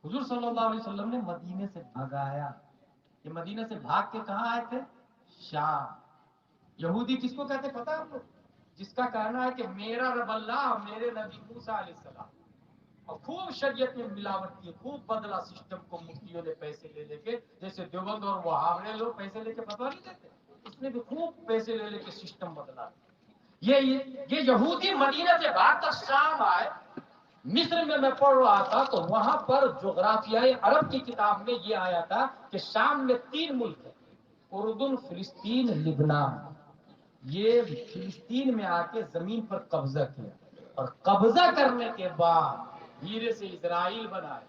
حضور صلی اللہ علیہ وسلم نے مدینے سے بھگایا۔ یہ مدینہ سے بھاگ کے کہاں آئے تھے؟ شام۔ یہودی کس کو کہتے پتا آپ لوگ؟ جس کا کہنا ہے کہ میرا رب اللہ اور میرے نبی موسیٰ علیہ السلام، اور خوب شریعت میں ملاوٹ کی، خوب بدلا سسٹم کو مفتیوں نے پیسے لے کے، جیسے دیوبند اور وہابڑے لوگ پیسے لے کے فتویٰ نہیں دیتے، اس نے بھی خوب پیسے لے کے سسٹم بدلا۔ یہ یہودی مدینہ سے بھاگ کر شام آئے۔ مصر میں پڑھ رہا تھا تو وہاں پر جغرافیہ عرب کی کتاب میں یہ آیا تھا کہ شام میں 3 ملک ہیں، اردن، فلسطین، لبنان۔ یہ فلسطین میں آ کے زمین پر قبضہ کیا، اور قبضہ کرنے کے بعد دھیرے سے اسرائیل بنائے،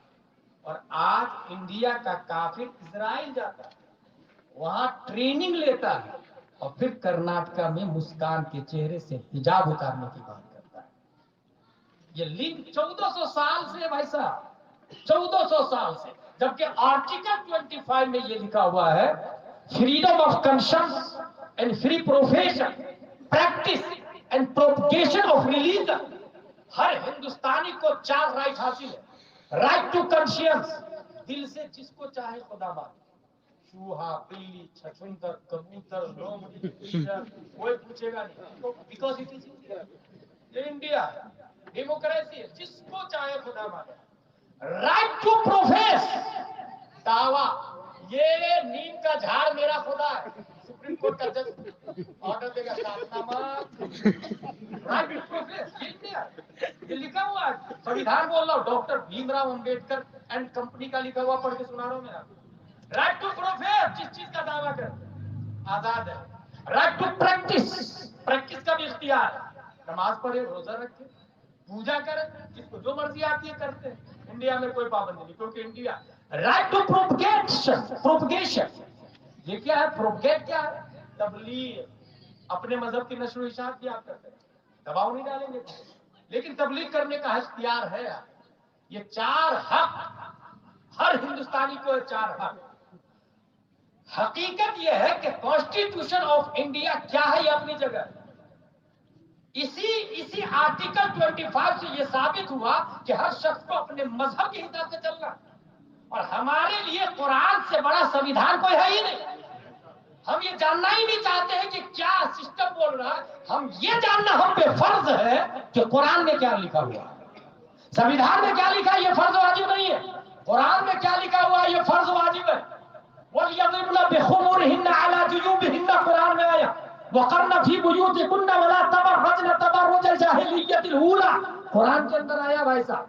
اور آج انڈیا کا کافر اسرائیل جاتا ہے، وہاں ٹریننگ لیتا ہے، اور پھر کرناٹکا میں مسکان کے چہرے سے حجاب اتارنے کی بات کرتا ہے۔ یہ لنک 1400 سال سے بھائی صاحب، 1400 سال سے، جبکہ آرٹیکل 25 میں یہ لکھا ہوا ہے، freedom of conscience and free profession, practice and propagation of religion. ہر ہندوستانی کو 4 رائٹ حاصل ہے۔ رائٹ ٹو کنشینس، دل سے جس کو چاہے خدا مانے، چوہا، بلی، چھچھندر، کبوتر، لومڑی، کوئی پوچھے گا نہیں، because it is India, democracy ہے، جس کو چاہے خدا مانے۔ رائٹ ٹو پروفیس، دعویٰ، یہ نیم کا جھاڑ میرا خدا ہے، سپریم کورٹ کا جج آرڈر دے گا، رائٹ ٹو پروفیس، یہ لکھا ہوا ہے، سنویدھان بول رہا ہوں، doctor Bhim Rao Ambedkar and company کا لکھا ہوا پڑھ کے سنا رہا ہوں میں آپ کو۔ رائٹ ٹو پروفیس، جس چیز کا دعویٰ کر آزاد ہے۔ رائٹ ٹو پریکٹس، پریکٹس کا بھی اختیار ہے، نماز پڑھے، روزہ رکھے، پوجا کرے، جس کو جو مرضی آتی ہے کرتے ہیں، انڈیا میں کوئی پابندی نہیں، کیونکہ انڈیا۔ رائٹ ٹو پروپگیشن، یہ کیا ہے؟ پروپگیٹ کیا ہے؟ تبلیغ۔ اپنے مذہب کی نشر و اشاعت بھی آپ کرتے ہیں، دباؤ نہیں ڈالیں گے، لیکن تبلیغ کرنے کا اختیار ہے۔ یہ 4 حق ہر ہندوستانی کو، 4 حق۔ حقیقت یہ ہے کہ کانسٹیٹیوشن آف انڈیا کیا ہے، یہ اپنی جگہ ہے۔ اسی آرٹیکل 25 سے یہ ثابت ہوا کہ ہر شخص کو اپنے مذہب کے حساب سے چلنا، اور ہمارے لیے قرآن سے بڑا سنویدھان کوئی ہے ہی نہیں۔ ہم یہ جاننا ہی نہیں چاہتے ہیں کہ کیا سسٹم بول رہا ہے، ہم یہ جاننا ہم پہ فرض ہے کہ قرآن میں کیا لکھا ہوا ہے، سنویدھان میں کیا لکھا ہے یہ فرض واجب نہیں ہے، قرآن میں کیا لکھا ہوا ہے یہ فرض واجب ہے۔ وَلْيَضْرِبْنَ بِخُمُرِهِنَّ عَلَى جُيُوبِهِنَّ، قرآن میں آیا، وَقَرْنَ فِي بُيُوتِكُنَّ وَلَا تَبَرَّجْنَ تَبَرُّجَ الْجَاهِلِيَّةِ الْأُولَىٰ، قرآن کے اندر آیا بھائی صاحب۔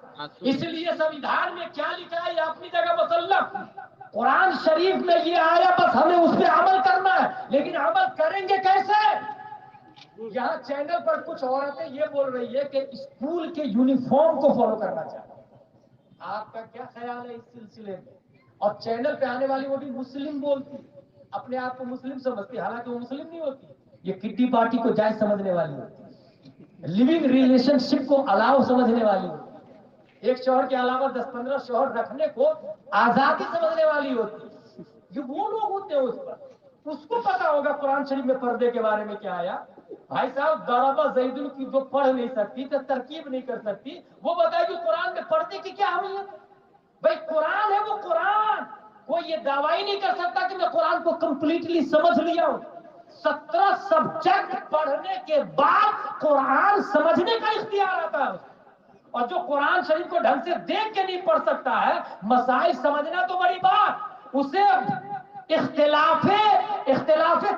اس لیے سنویدھان میں کیا لکھا ہے یہ اپنی جگہ مسلم، قرآن شریف میں یہ آیا، بس ہمیں اس پہ عمل کرنا ہے، لیکن عمل کریں گے کیسے؟ یہاں چینل پر کچھ عورتیں یہ بول رہی ہے کہ اسکول کے یونیفارم کو فالو کرنا چاہتے ہیں، آپ کا کیا خیال ہے اس سلسلے میں؟ اور چینل پہ آنے والی وہ بھی مسلم بولتی، اپنے آپ کو مسلم سمجھتی، حالانکہ وہ مسلم نہیں ہوتی، یہ کٹی پارٹی کو جائز سمجھنے والی ہوتی، لیونگ ریلیشن شپ کو الاؤ سمجھنے والی ہوتی۔ ایک شوہر کے علاوہ 10-15 شوہر رکھنے کو آزادی سمجھنے والی ہوتی ہے. یہ وہ لوگ ہوتے ہیں اس پر، اس کو پتا ہوگا قرآن شریف میں پردے کے بارے میں کیا آیا. بھائی صاحب ضربہ زیدن کی جو پڑھ نہیں سکتی تو ترکیب نہیں کر سکتی، وہ بتائے کہ قرآن میں پردے کی کیا اہمیت ہے. بھائی قرآن ہے وہ قرآن، کوئی یہ دعویٰ نہیں کر سکتا کہ میں قرآن کو کمپلیٹلی سمجھ لیا ہوں. 17 سبجیکٹ پڑھنے کے بعد قرآن سمجھنے کا اختیار آتا ہے. اور جو قرآن شریف کو ڈھنگ سے دیکھ کے نہیں پڑھ سکتا ہے، مسائل سمجھنا تو بڑی بات، اسے اختلاف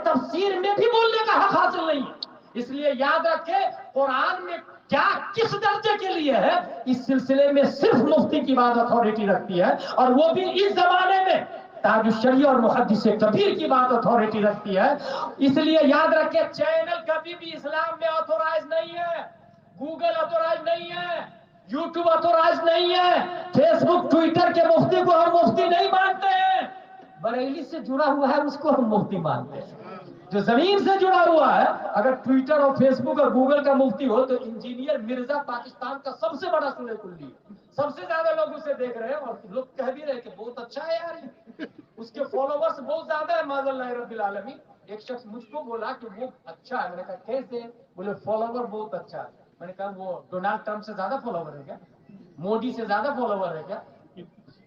تفسیر میں بھی بولنے کا حق حاصل نہیں ہے. اس لیے یاد رکھے قرآن میں کیا کس درجے کے لیے ہے، اس سلسلے میں صرف مفتی کی بات اتھارٹی رکھتی ہے، اور وہ بھی اس زمانے میں تاج الشریعہ اور محدث کبیر کی بات اتھارٹی رکھتی ہے. اس لیے یاد رکھے چینل کبھی بھی اسلام میں آتھورائز نہیں ہے، گوگل آتھورائز نہیں ہے، یوٹیوب آتھورائز نہیں ہے، فیس بک ٹویٹر کے مفتی کو ہم مفتی نہیں مانتے ہیں. بریلی سے جڑا ہوا ہے اس کو ہم مفتی مانتے ہیں. جو زمین سے جڑا ہوا ہے، اگر ٹویٹر اور فیس بک اور گوگل کا مفتی ہو تو انجینئر مرزا پاکستان کا سب سے بڑا سورہ کلی ہے. سب سے زیادہ لوگ اسے دیکھ رہے ہیں اور لوگ کہہ بھی رہے کہ بہت اچھا ہے یار، اس کے فالوورز بہت زیادہ ہے معاذ اللہ رب العالمین. ایک شخص مجھ کو بولا کہ وہ اچھا ہے، میں نے کہا کیسے؟ بولے فالوور بہت اچھا ہے. میں نے کہا وہ ڈونالڈ ٹرمپ سے زیادہ فالوور ہے کیا؟ مودی سے زیادہ فالوور ہے کیا؟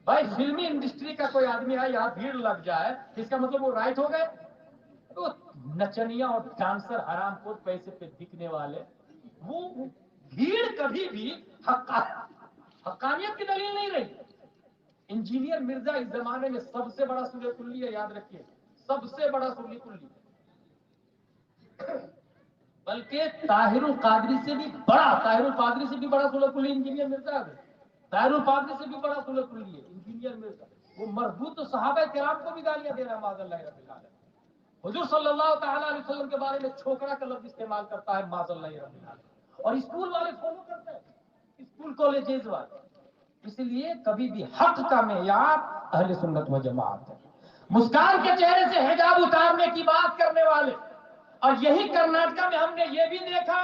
بھائی فلمی انڈسٹری کا کوئی آدمی ہے یہاں بھیڑ لگ جائے، اس کا مطلب وہ رائٹ ہو گئے؟ تو نچنیا اور ڈانسر حرام خور پیسے پہ بکنے والے، وہ بھیڑ کبھی بھی حقانیت کی دلیل نہیں رہی. انجینئر مرزا اس زمانے میں سب سے بڑا سورہ کلی ہے، یاد رکھیے سب سے بڑا سورہ کلی، بلکہ طاہر القادری سے بھی بڑا سورہ کلی انجینئر مرزا ہے. طاہر القادری سے بھی بڑا سورہ کلی ہے انجینئر مرزا. وہ مربوط تو صحابہ کرام کو بھی گالیاں دے رہا ہے معاذ اللہ رب العالمین. حضور صلی اللہ تعالیٰ علیہ وسلم کے بارے میں چھوکرا کا لفظ استعمال کرتا ہے معاذ اللہ رب العالمین. اور اسکول والے فالو کرتے ہیں، اسکول کالجز والے. اس لیے کبھی بھی حق کا معیار اہل سنت و جماعت ہے. مسکان کے چہرے سے حجاب اتارنے کی بات کرنے والے، اور یہی کرناٹکا میں ہم نے یہ بھی دیکھا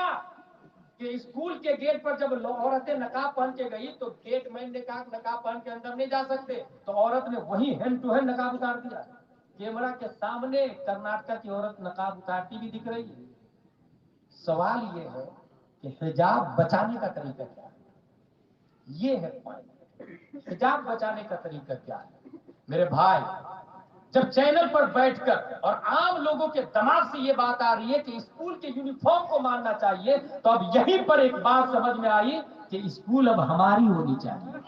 کہ اسکول کے گیٹ پر جب عورتیں نقاب پہن کے گئی تو گیٹ مین نے کہا نقاب پہن کے اندر نہیں جا سکتے، تو عورت نے وہی ہینڈ ٹو ہینڈ نقاب اتار دیا. کیمرہ کے سامنے کرناٹکا کی عورت نقاب اتارتی بھی دکھ رہی ہے. سوال یہ ہے کہ حجاب بچانے کا طریقہ کیا ہے؟ یہ ہے پوائنٹ. حجاب بچانے کا طریقہ کیا ہے میرے بھائی؟ جب چینل پر بیٹھ کر اور عام لوگوں کے دماغ سے یہ بات آ رہی ہے کہ اسکول کے یونیفارم کو ماننا چاہیے، تو اب یہیں پر ایک بات سمجھ میں آئی کہ اسکول اب ہماری ہونی چاہیے،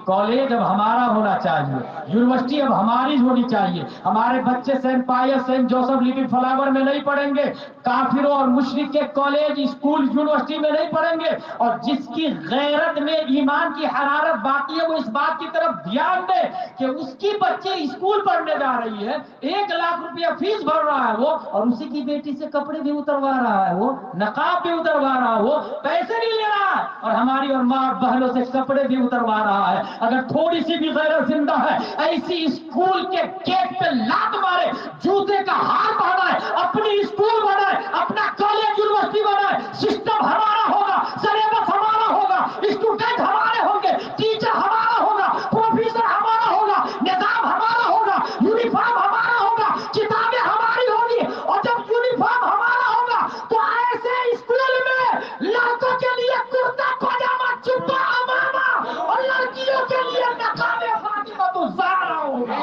کالج اب ہمارا ہونا چاہیے، یونیورسٹی اب ہماری ہونی چاہیے. ہمارے بچے سینٹ پائس، سینٹ جوسف لٹل فلاور میں نہیں پڑھیں گے، کافروں اور مشرک کے کالج، اسکول، یونیورسٹی میں نہیں پڑھیں گے. اور جس کی غیرت میں ایمان کی حرارت باقی ہے وہ اس بات کی طرف دھیان دے کہ اس کی بچے اسکول پڑھنے جا رہی ہے، 1 لاکھ روپیہ فیس بھر رہا ہے وہ، اور اسی کی بیٹی سے کپڑے بھی اتروا رہا ہے، وہ نقاب بھی اتروا رہا ہے، وہ پیسے نہیں لے رہا ہے، اور ہماری اور ماں بہنوں سے کپڑے بھی اتروا رہا ہے. اگر تھوڑی سی بھی غیرت زندہ ہے، ایسی اسکول کے گیٹ پہ لات مارے، جوتے کا ہار پہنائے، اپنی اسکول بنائے، اپنا کالج یونیورسٹی بنائے. سسٹم ہمارا ہوگا، سلیبس ہمارا ہوگا، اسٹوڈنٹ ہمارے ہوں گے، ٹیچر ہمارا ہوگا، پروفیسر ہمارا ہوگا، نظام ہمارا ہوگا، یونیفارم ہمارا ہوگا، کتابیں ہماری ہوگی. اور جب یونیفارم ہمارا ہوگا تو ایسے اسکول میں لڑکوں کے لیے کرتا پاجامہ، جبہ، امامہ، اور لڑکیوں کے لیے نقاب فاطمہ الزہرا ہوگا.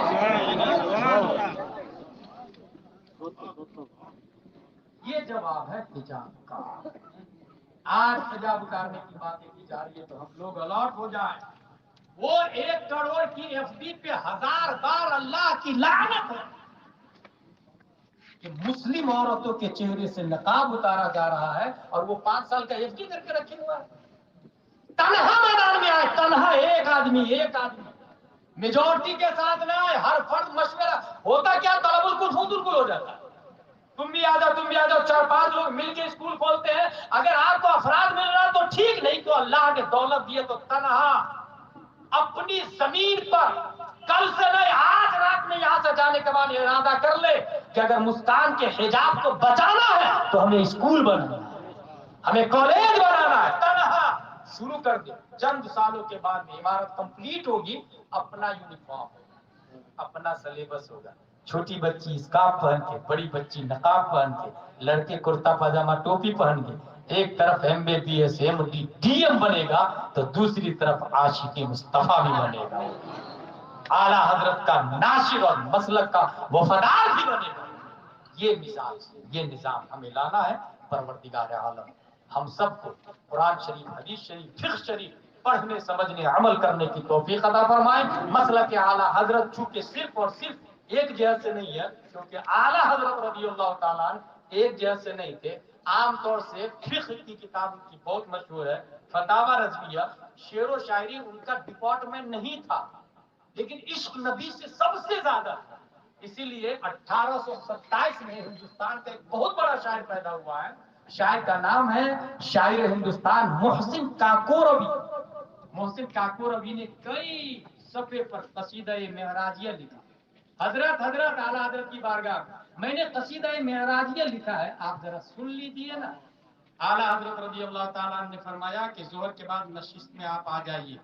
یہ جواب ہے حجاب کا. آج حجاب اتارنے کی باتیں کی جا رہی ہے تو ہم لوگ الرٹ ہو جائیں. وہ 1 کروڑ کی FB پہ 1000 بار اللہ کی لعنت ہے کہ مسلم عورتوں کے چہرے سے نقاب اتارا جا رہا ہے، اور وہ 5 سال کا FD کر کے رکھے ہوا ہے. تنہا میدان میں آئے، تنہا ایک آدمی، میجورٹی کے ساتھ نہ آئے، ہر فرد مشورہ. ہوتا کیا طلب الکل ہو جاتا ہے. تم بھی آ جاؤ، 4-5 لوگ مل کے اسکول کھولتے ہیں. اگر آپ کو افراد مل رہا تو ٹھیک، نہیں تو اللہ نے دولت دی ہے تو تنہا اپنی زمین پر کل سے نہیں آج رات میں یہاں سے جانے کے بعد ارادہ کر لے کہ اگر مسکان کے حجاب کو بچانا ہے تو ہمیں اسکول بنانا ہے، ہمیں کالج بنانا ہے. تنہا شروع کر دیں، چند سالوں کے بعد میں عمارت کمپلیٹ ہوگی، اپنا یونیفارم ہوگا، اپنا سلیبس ہوگا، چھوٹی بچی اسکارف پہن کے، بڑی بچی نقاب پہن کے، لڑکے کرتا پاجامہ ٹوپی پہن کے، ایک طرف MBBS MD DM بنے گا تو دوسری طرف عاشق مصطفیٰ بھی بنے گا، اعلیٰ حضرت کا ناشر اور مسلک کا وفادار بھی بنے گا۔ یہ مزاج، یہ نظام ہمیں لانا ہے۔ پروردگار عالم ہم سب کو قرآن شریف، حدیث شریف، فقہ شریف پڑھنے، سمجھنے، عمل کرنے کی توفیق عطا فرمائے۔ مسلک اعلیٰ حضرت چونکہ صرف اور صرف ایک جہت سے نہیں ہے، کیونکہ اعلیٰ حضرت رضی اللہ تعالیٰ عنہ ایک جہت سے نہیں تھے، عام طور سے فقہ کی کتاب ان کی بہت مشہور ہے، فتاوی رضویہ، شعر و شاعری ان کا ڈپارٹمنٹ نہیں تھا، لیکن عشق نبی سے سب سے زیادہ تھا۔ اسی لیے 1827 میں ہندوستان کا ایک بہت بڑا شاعر پیدا ہوا ہے، شاعر کا نام ہے شاعر ہندوستان محسن کاکوروی۔ محسن کاکوروی نے کئی صفحے پر قصیدہ معراجیہ لکھا۔ حضرت اعلیٰ حضرت کی بارگاہ میں نے قصیدہ معراجیہ لکھا ہے، آپ ذرا سن لیجیے نا۔ اعلیٰ حضرت رضی اللہ تعالیٰ عنہ نے فرمایا کہ ظہر کے بعد نشست میں آپ آ جائیے۔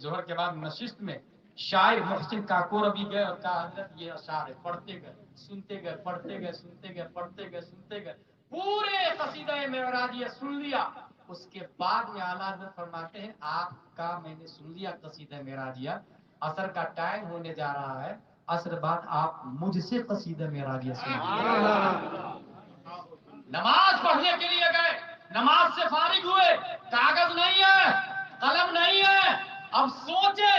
ظہر کے بعد نشست میں شاعر محسن کاکوروی گئے اور کہا حضرت یہ اشعار ہے، پڑھتے گئے، سنتے گئے، پڑھتے گئے، سنتے گئے، پڑھتے گئے، سنتے گئے، پورے قصیدہ معراجیہ سن لیا۔ اس کے بعد میں اعلیٰ حضرت فرماتے ہیں آپ کا میں نے سن لیا قصیدہ معراجیہ، عصر کا ٹائم ہونے جا رہا ہے، عصر بعد آپ مجھ سے قصیدہ معراجیہ سنیے۔ نماز پڑھنے کے لیے گئے، نماز سے فارغ ہوئے، کاغذ نہیں ہے، قلم نہیں ہے، اب سوچے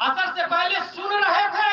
عصر سے پہلے سن رہے تھے،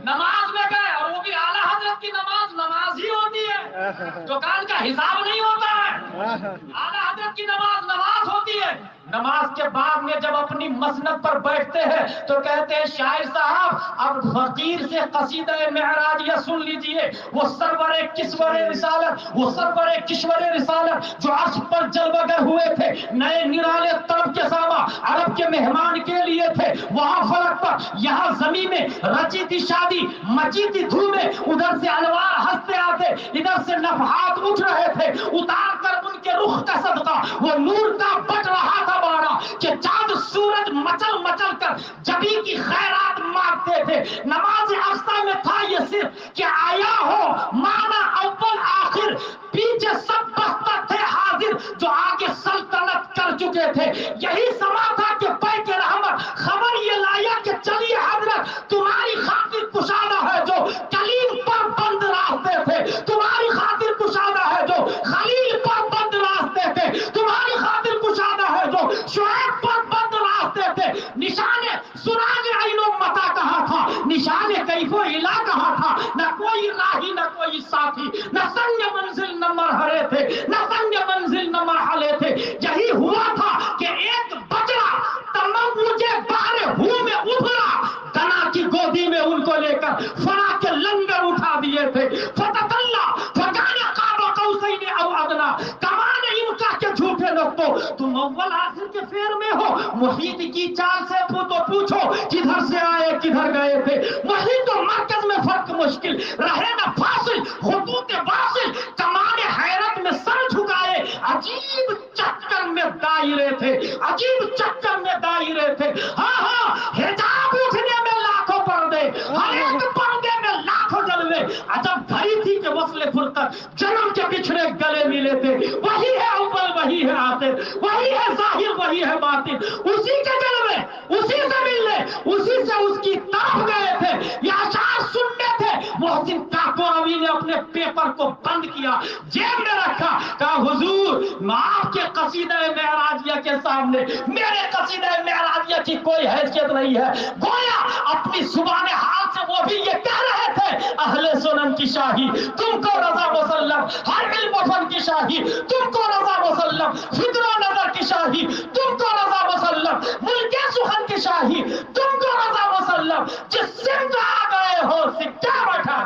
نماز میں گئے، اور وہ بھی اعلیٰ حضرت کی نماز ہی ہوتی ہے، دکان کا حساب نہیں ہوتا ہے، اعلیٰ حضرت کی نماز ہوتی ہے۔ نماز کے بعد میں جب اپنی مسند پر بیٹھتے ہیں تو کہتے ہیں شاعر صاحب اب فقیر سے قصیدہ معراجیہ سن لیجئے، وہ سرور کشور رسالت، وہ سرور کشور رسالت جو عرش پر جلوگر ہوئے تھے، نئے نرالے طرب کے ساما عرب کے مہمان کے لیے تھے، وہاں فلک پر یہاں زمین میں رچی تھی شادی، مچی تھی دھومیں، ادھر سے انوار ہنستے آتے، ادھر سے نفحات اٹھ رہے تھے، اتار کر ان کے رخ کا صدقہ وہ نور کا بٹ رہا تھا بارا کہ چاند سورج مچل مچل کر جبی کی خیرات مانگتے تھے۔ نماز اقصی میں تھا یہ صرف کہ آیا ہو مانا اول آخر، پیچھے سب بستر تھے حاضر جو آگے سلطنت کر چکے تھے، یہی سما تھا کہ پے کے رحمت خبر یہ لایا کہ چلیے حضرت تمہاری خاطر کشادہ ہے جو کلیم پر بند راستے تھے، تمہاری خاطر کشادہ ہے جو خلیل پر بند راستے تھے، تمہاری خاطر کشادہ ہے جو شعیب پر بند راستے تھے۔ نشان سراج عین و متا کہا تھا، نشان کیف و علا کہا تھا، نہ کوئی راہی نہ کوئی ساتھی، نہ سنگ منزل نہ مرحلے تھے، نہ سنگ منزل نہ مرحلے تھے۔ یہی ہوا تھا کہ ایک بچڑا تموجے باہر ہوں میں ابھرا، دنا کی گودی میں ان کو لے کر فنا کے لنگر اٹھا دیے تھے۔ فتح اللہ فکان قاب قوسین او ادنا، کمان ان کا کہ جھوٹے لوگ تم اول آخر کے فیر میں ہو، محیط کی چال سے تو پوچھو کدھر سے آئے کدھر گئے تھے، محیط و مرکز میں فرق مشکل رہے نہ فاصل، خطوط واصل کمان حیرت میں سر جھکائے، عجیب چکر میں دائرے تھے، عجیب چکر میں دائرے تھے۔ ہاں ہاں حجاب اٹھنے میں لاکھوں پردے، ہر ایک پردے میں لاکھوں جلوے، عجب گھڑی تھی کہ وصل فرقت جنم کے بچھڑے گلے ملے تھے۔ وہی ہے اول وہی ہے آخر، وہی ہے ظاہر وہی ہے باطن، اسی کے جلوے اسی سے ملنے اسی سے اس کی طرف گئے تھے۔ یہ اشعار سننے تھے، محسن کاکوروی نے اپنے پیپر کو بند کیا، جیب میں رکھا، کہا حضور آپ کے قصیدہ معراجیہ کے سامنے میرے قصیدہ معراجیہ کی کوئی حیثیت نہیں ہے۔ گویا اپنی زبان حال سے وہ بھی یہ کہہ رہے تھے اہل سنن کی شاہی تم کو رضا مسلم، ہر علم و فن کی شاہی تم کو رضا مسلم، فکر و نظر کی شاہی تم کو رضا مسلم، ملک سخن کی شاہی تم کو رضا مسلم، جس سمت آ گئے ہو سکہ بٹھا۔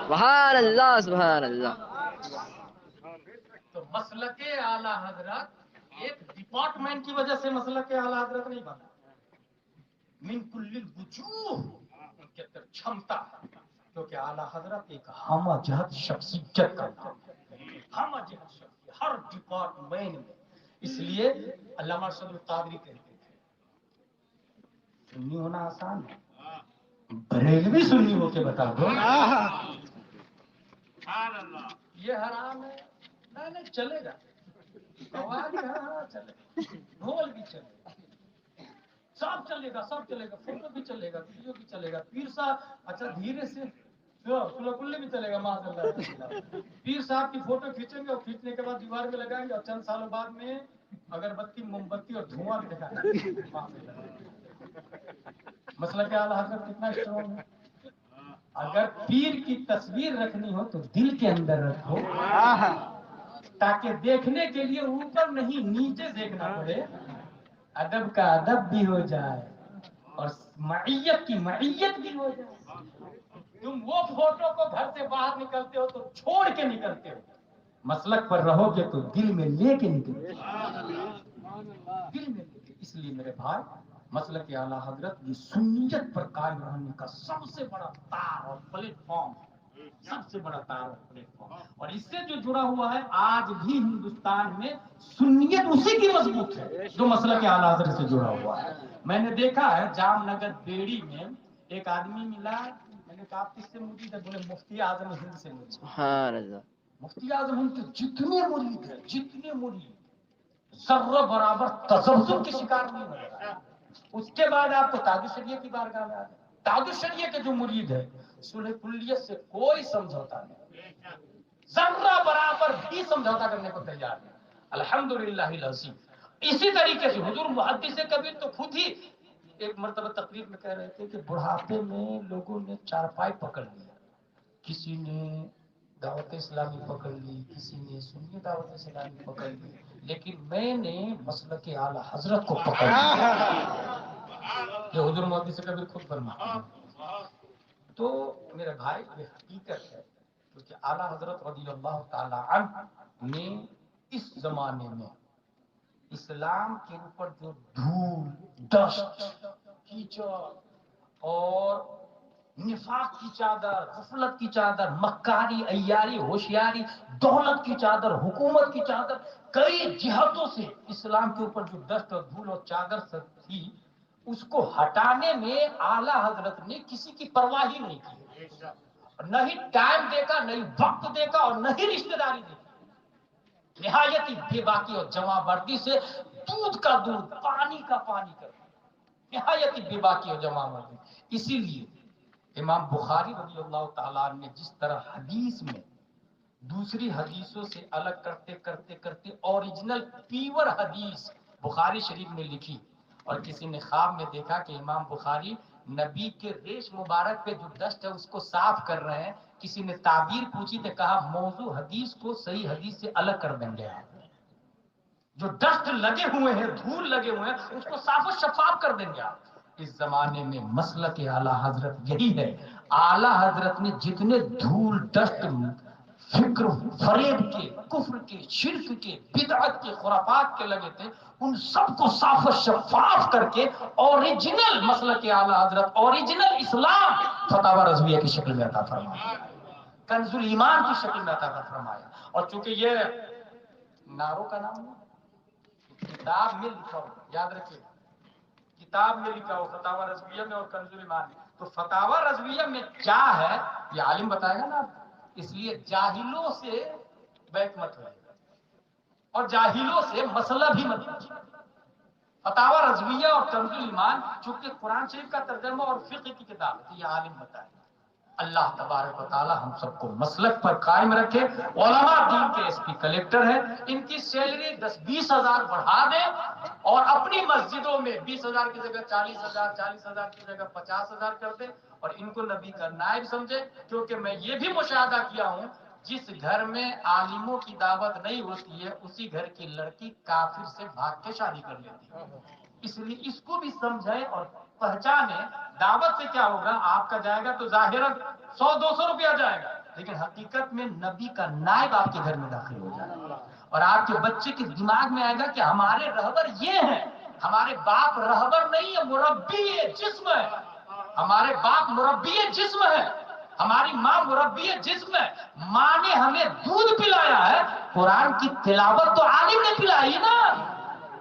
سبحان اللہ سبحان اللہ۔ تو مسلک اعلیٰ حضرت ایک ڈپارٹمنٹ کی وجہ سے مسلک اعلیٰ حضرت نہیں بنا، من کل الوجوہ ان کے اندر چھمتا ہے، کیونکہ اعلیٰ حضرت ایک ہمہ جہت شخصیت کا نام ہے، ہمہ جہت شخصیت، ہر ڈپارٹمنٹ میں اس لیے علامہ ارشد القادری کہتے تھے سنی ہونا آسان ہے، بریلوی سنی ہو کے بتا دو یہ حرام ہے، نہیں چلے گا، چلے ڈھول بھی چلے گا، سب چلے گا، سب چلے گا، فوٹو بھی چلے گا، ویڈیو بھی چلے گا، پیر صاحب اچھا دھیرے سے کلے بھی چلے گا، معاذ اللہ پیر صاحب کی فوٹو کھینچیں گے اور کھینچنے کے بعد دیوار میں لگائیں گے اور چند سالوں بعد میں اگربتی موم بتی اور دھواں بھی دکھائیں گے۔ مسئلہ کیا حضرت کتنا اسٹرانگ ہے، اگر پیر کی تصویر رکھنی ہو تو دل کے اندر رکھو تاکہ دیکھنے کے لیے اوپر نہیں نیچے دیکھنا پڑے، ادب کا ادب بھی ہو جائے اور معیت کی معیت بھی ہو جائے۔ تم وہ فوٹو کو گھر سے باہر نکلتے ہو تو چھوڑ کے نکلتے ہو، مسلک پر رہو گے تو دل میں لے کے نکلتے ہو، دل میں لے کے۔ اس لیے میرے بھائی مسلک اعلیٰ حضرت کی سنیت پر قائم رہنے کا سب سے بڑا تار اور پلیٹ فارم، سب سے بڑا تار اور پلیٹ فارم، اور اس سے جو جڑا ہوا ہے آج بھی ہندوستان میں سنیت اسی کی مضبوط ہے جو مسلک اعلیٰ حضرت سے جڑا ہوا ہے۔ میں نے دیکھا ہے جام نگر بیڑی میں ایک آدمی ملا، میں نے کہا آپ کس سے مرید ہے؟ بولے مفتی اعظم ہند سے مرید۔ سبحان اللہ، مفتی اعظم ہند کے جتنے مرید ہیں، جتنے مرید ذرہ برابر تذبذب کی شکار نہیں ہو رہا۔ اس کے بعد آپ تو تاج الشریعہ کی بارگاہ میں آ گئے، تاج الشریعہ کے جو مرید ہے صلح کلیت سے کوئی سمجھوتا نہیں، ذرہ برابر بھی سمجھوتا کرنے کو تیار نہیں، الحمدللہ العظیم۔ اسی طریقے سے حضور محدث کبیر تو خود ہی ایک مرتبہ تقریر میں کہہ رہے تھے کہ بڑھاپے میں لوگوں نے چارپائی پکڑ لیا، کسی نے دعوت اسلامی پکڑ لی، کسی نے سنی دعوت اسلامی پکڑ لی، لیکن میں نے مسلک اعلیٰ حضرت کو پکڑ لیا، یہ حضور محدث کبیر خود فرماتے ہیں۔ تو میرے بھائی یہ حقیقت ہے، کیونکہ اعلیٰ حضرت رضی اللہ تعالی عنہ نے اس زمانے میں اسلام کے اوپر جو دھول، ڈسٹ، کیچڑ اور نفاق کی چادر، غفلت کی چادر، مکاری، عیاری، ہوشیاری، دولت کی چادر، حکومت کی چادر، کئی جہتوں سے اسلام کے اوپر جو ڈسٹ اور دھول اور چادر تھی اس کو ہٹانے میں اعلیٰ حضرت نے کسی کی پرواہ ہی نہیں کی، نہ ہی ٹائم دیکھا، نہ ہی وقت دیکھا اور نہ ہی رشتہ داری دیکھی، نہایت ہی بے باکی اور جمع بردی سے دودھ کا دودھ، پانی کا پانی کر نہایت ہی بے باکی اور جمع بردی۔ اسی لیے امام بخاری رضی اللہ تعالیٰ نے جس طرح حدیث میں دوسری حدیثوں سے الگ کرتے کرتے کرتے اوریجنل پیور حدیث بخاری شریف میں لکھی، اور کسی نے خواب میں دیکھا کہ امام بخاری نبی کے ریش مبارک پہ جو ڈسٹ ہے اس کو صاف کر رہے ہیں، کسی نے تعبیر پوچھی تو کہا موضوع حدیث کو صحیح حدیث سے الگ کر دیں گے، جو ڈسٹ لگے ہوئے ہیں، دھول لگے ہوئے ہیں، اس کو صاف و شفاف کر دیں گے آپ۔ اس زمانے میں مسلک اعلیٰ حضرت یہی ہے، اعلیٰ حضرت نے جتنے دھول، ڈسٹ، فکر، فریب کے، کفر کے، شرک کے، بدعت کے، خرافات کے لگے تھے، ان سب کو صاف و شفاف کر کے اوریجنل مسلک اعلیٰ حضرت، اوریجنل اسلام فتاوی رضویہ کی شکل میں عطا فرمایا، کنز الایمان کی شکل میں عطا فرمایا۔ اور چونکہ یہ ناروں کا نام نہیں، کتاب میں لکھا ہو، یاد رکھیے کتاب میں لکھا ہو فتاوی رضویہ میں اور کنز الایمان میں، تو فتاوی رضویہ میں کیا ہے یہ عالم بتائے گا نا، اس لیے جاہلوں سے بیعت مت ہوئے اور جاہلوں سے مسئلہ بھی مت پوچھیے۔ فتاوی رضویہ اور کنز الایمان چونکہ قرآن شریف کا ترجمہ اور فقہ کی کتاب ہے، یہ عالم بتائے۔ اللہ تبارک و تعالی ہم سب کو مسلک پر قائم رکھے۔ علماء دین کے ایس پی کلیکٹر ہیں، ان کی سیلری 10-20 ہزار بڑھا دیں اور اپنی مسجدوں میں 20 ہزار کی جگہ 40 ہزار، 40 ہزار کی جگہ 50 ہزار کر دیں، اور ان کو نبی کا نائب سمجھے، کیونکہ میں یہ بھی مشاہدہ کیا ہوں جس گھر میں عالموں کی دعوت نہیں ہوتی ہے اسی گھر کی لڑکی کافر سے بھاگ کے شادی کر لیتی ہے۔ اس لیے اس کو بھی سمجھے اور پہچانے، دعوت سے کیا ہوگا، آپ کا جائے گا تو ظاہراً 100-200 روپیہ جائے گا، لیکن حقیقت میں نبی کا نائب آپ کے گھر میں داخل ہو جائے گا، اور آپ کے بچے کے دماغ میں آئے گا کہ ہمارے رہبر یہ ہیں، ہمارے باپ رہبر نہیں ہے، مربی جسم ہے، ہمارے باپ مربی جسم ہے، ہماری ماں مربی جسم ہے، ماں نے ہمیں دودھ پلایا ہے، قرآن کی تلاوت تو عالم نے پلائی نا،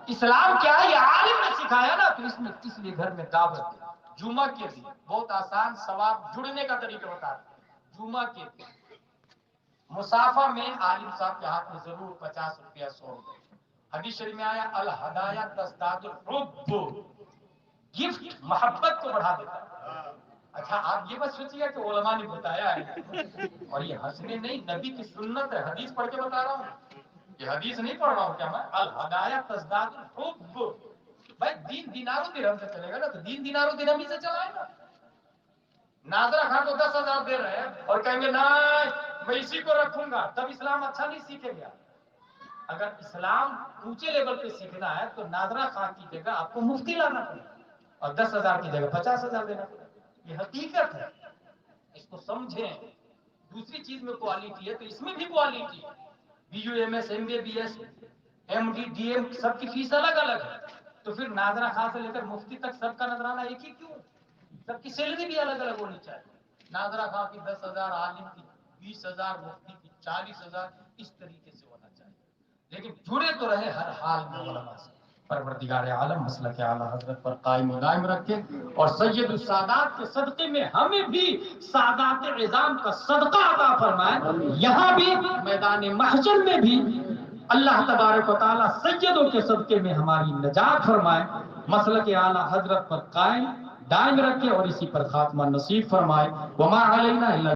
اسلام کیا ہے یہ عالم نے سکھایا نا، تو اس لیے گھر میں دعوت ہے۔ جمعہ کے دن بہت آسان ثواب جڑنے کا طریقہ بتا دیں۔ جمعہ کے دن مسافہ میں عالم صاحب کے ہاتھ میں ضرور 50 روپیہ 100 روپیہ۔ حدیث شریف میں آیا الہدایا تزداد الحب، گفٹ محبت کو بڑھا دیتا ہے۔ اچھا آپ یہ بس سوچیے کہ علماء نے بتایا ہے، اور یہ ہنسنے نہیں، نبی کی سنت ہے، حدیث پڑھ کے بتا رہا ہوں، یہ حدیث نہیں پڑھ رہا ہوں کیا میں۔ الہدایا تزداد الحب، بھائی دین دینار و درہم سے چلے گا نا، تو دین دینار و درہم ہی سے چلائے گا۔ ناظرہ خان کو 10,000 دے رہے ہیں اور کہیں گے نہ میں اسی کو رکھوں گا، تب اسلام اچھا نہیں سیکھے گا۔ اگر اسلام اونچے لیول پہ سیکھنا ہے تو ناظرہ خان کی جگہ آپ کو مفتی لانا پڑے اور 10,000 کی جگہ 50,000 دینا پڑے، یہ حقیقت ہے، اس کو سمجھیں۔ دوسری چیز میں کوالٹی ہے تو اس میں بھی کوالٹی ہے، B U M S M B B S M D D M سب کی فیس الگ الگ ہے، تو پھر ناظرہ خان سے لے کر مفتی تک سب کا نظرانہ ایک ہی کیوں؟ سب کی سیلری بھی الگ الگ ہونی چاہیے، ناظرہ خان کی 10,000، عالم کی 20,000، مفتی کی 40,000، اس طریقے سے ہونا چاہیے، لیکن جڑے تو رہے ہر حال میں علماء سے۔ پروردگار عالم مسلک اعلی حضرت پر قائم و دائم رکھے، اور سید السادات کے صدقے میں ہمیں بھی سادات عظام کا صدقہ عطا فرمائے، یہاں بھی میدان محشر میں بھی اللہ تبارک و تعالیٰ سیدوں کے صدقے میں ہماری نجات فرمائے، مسلک اعلی حضرت پر قائم دائم رکھے اور اسی پر خاتمہ نصیب فرمائے۔ وما علینا الا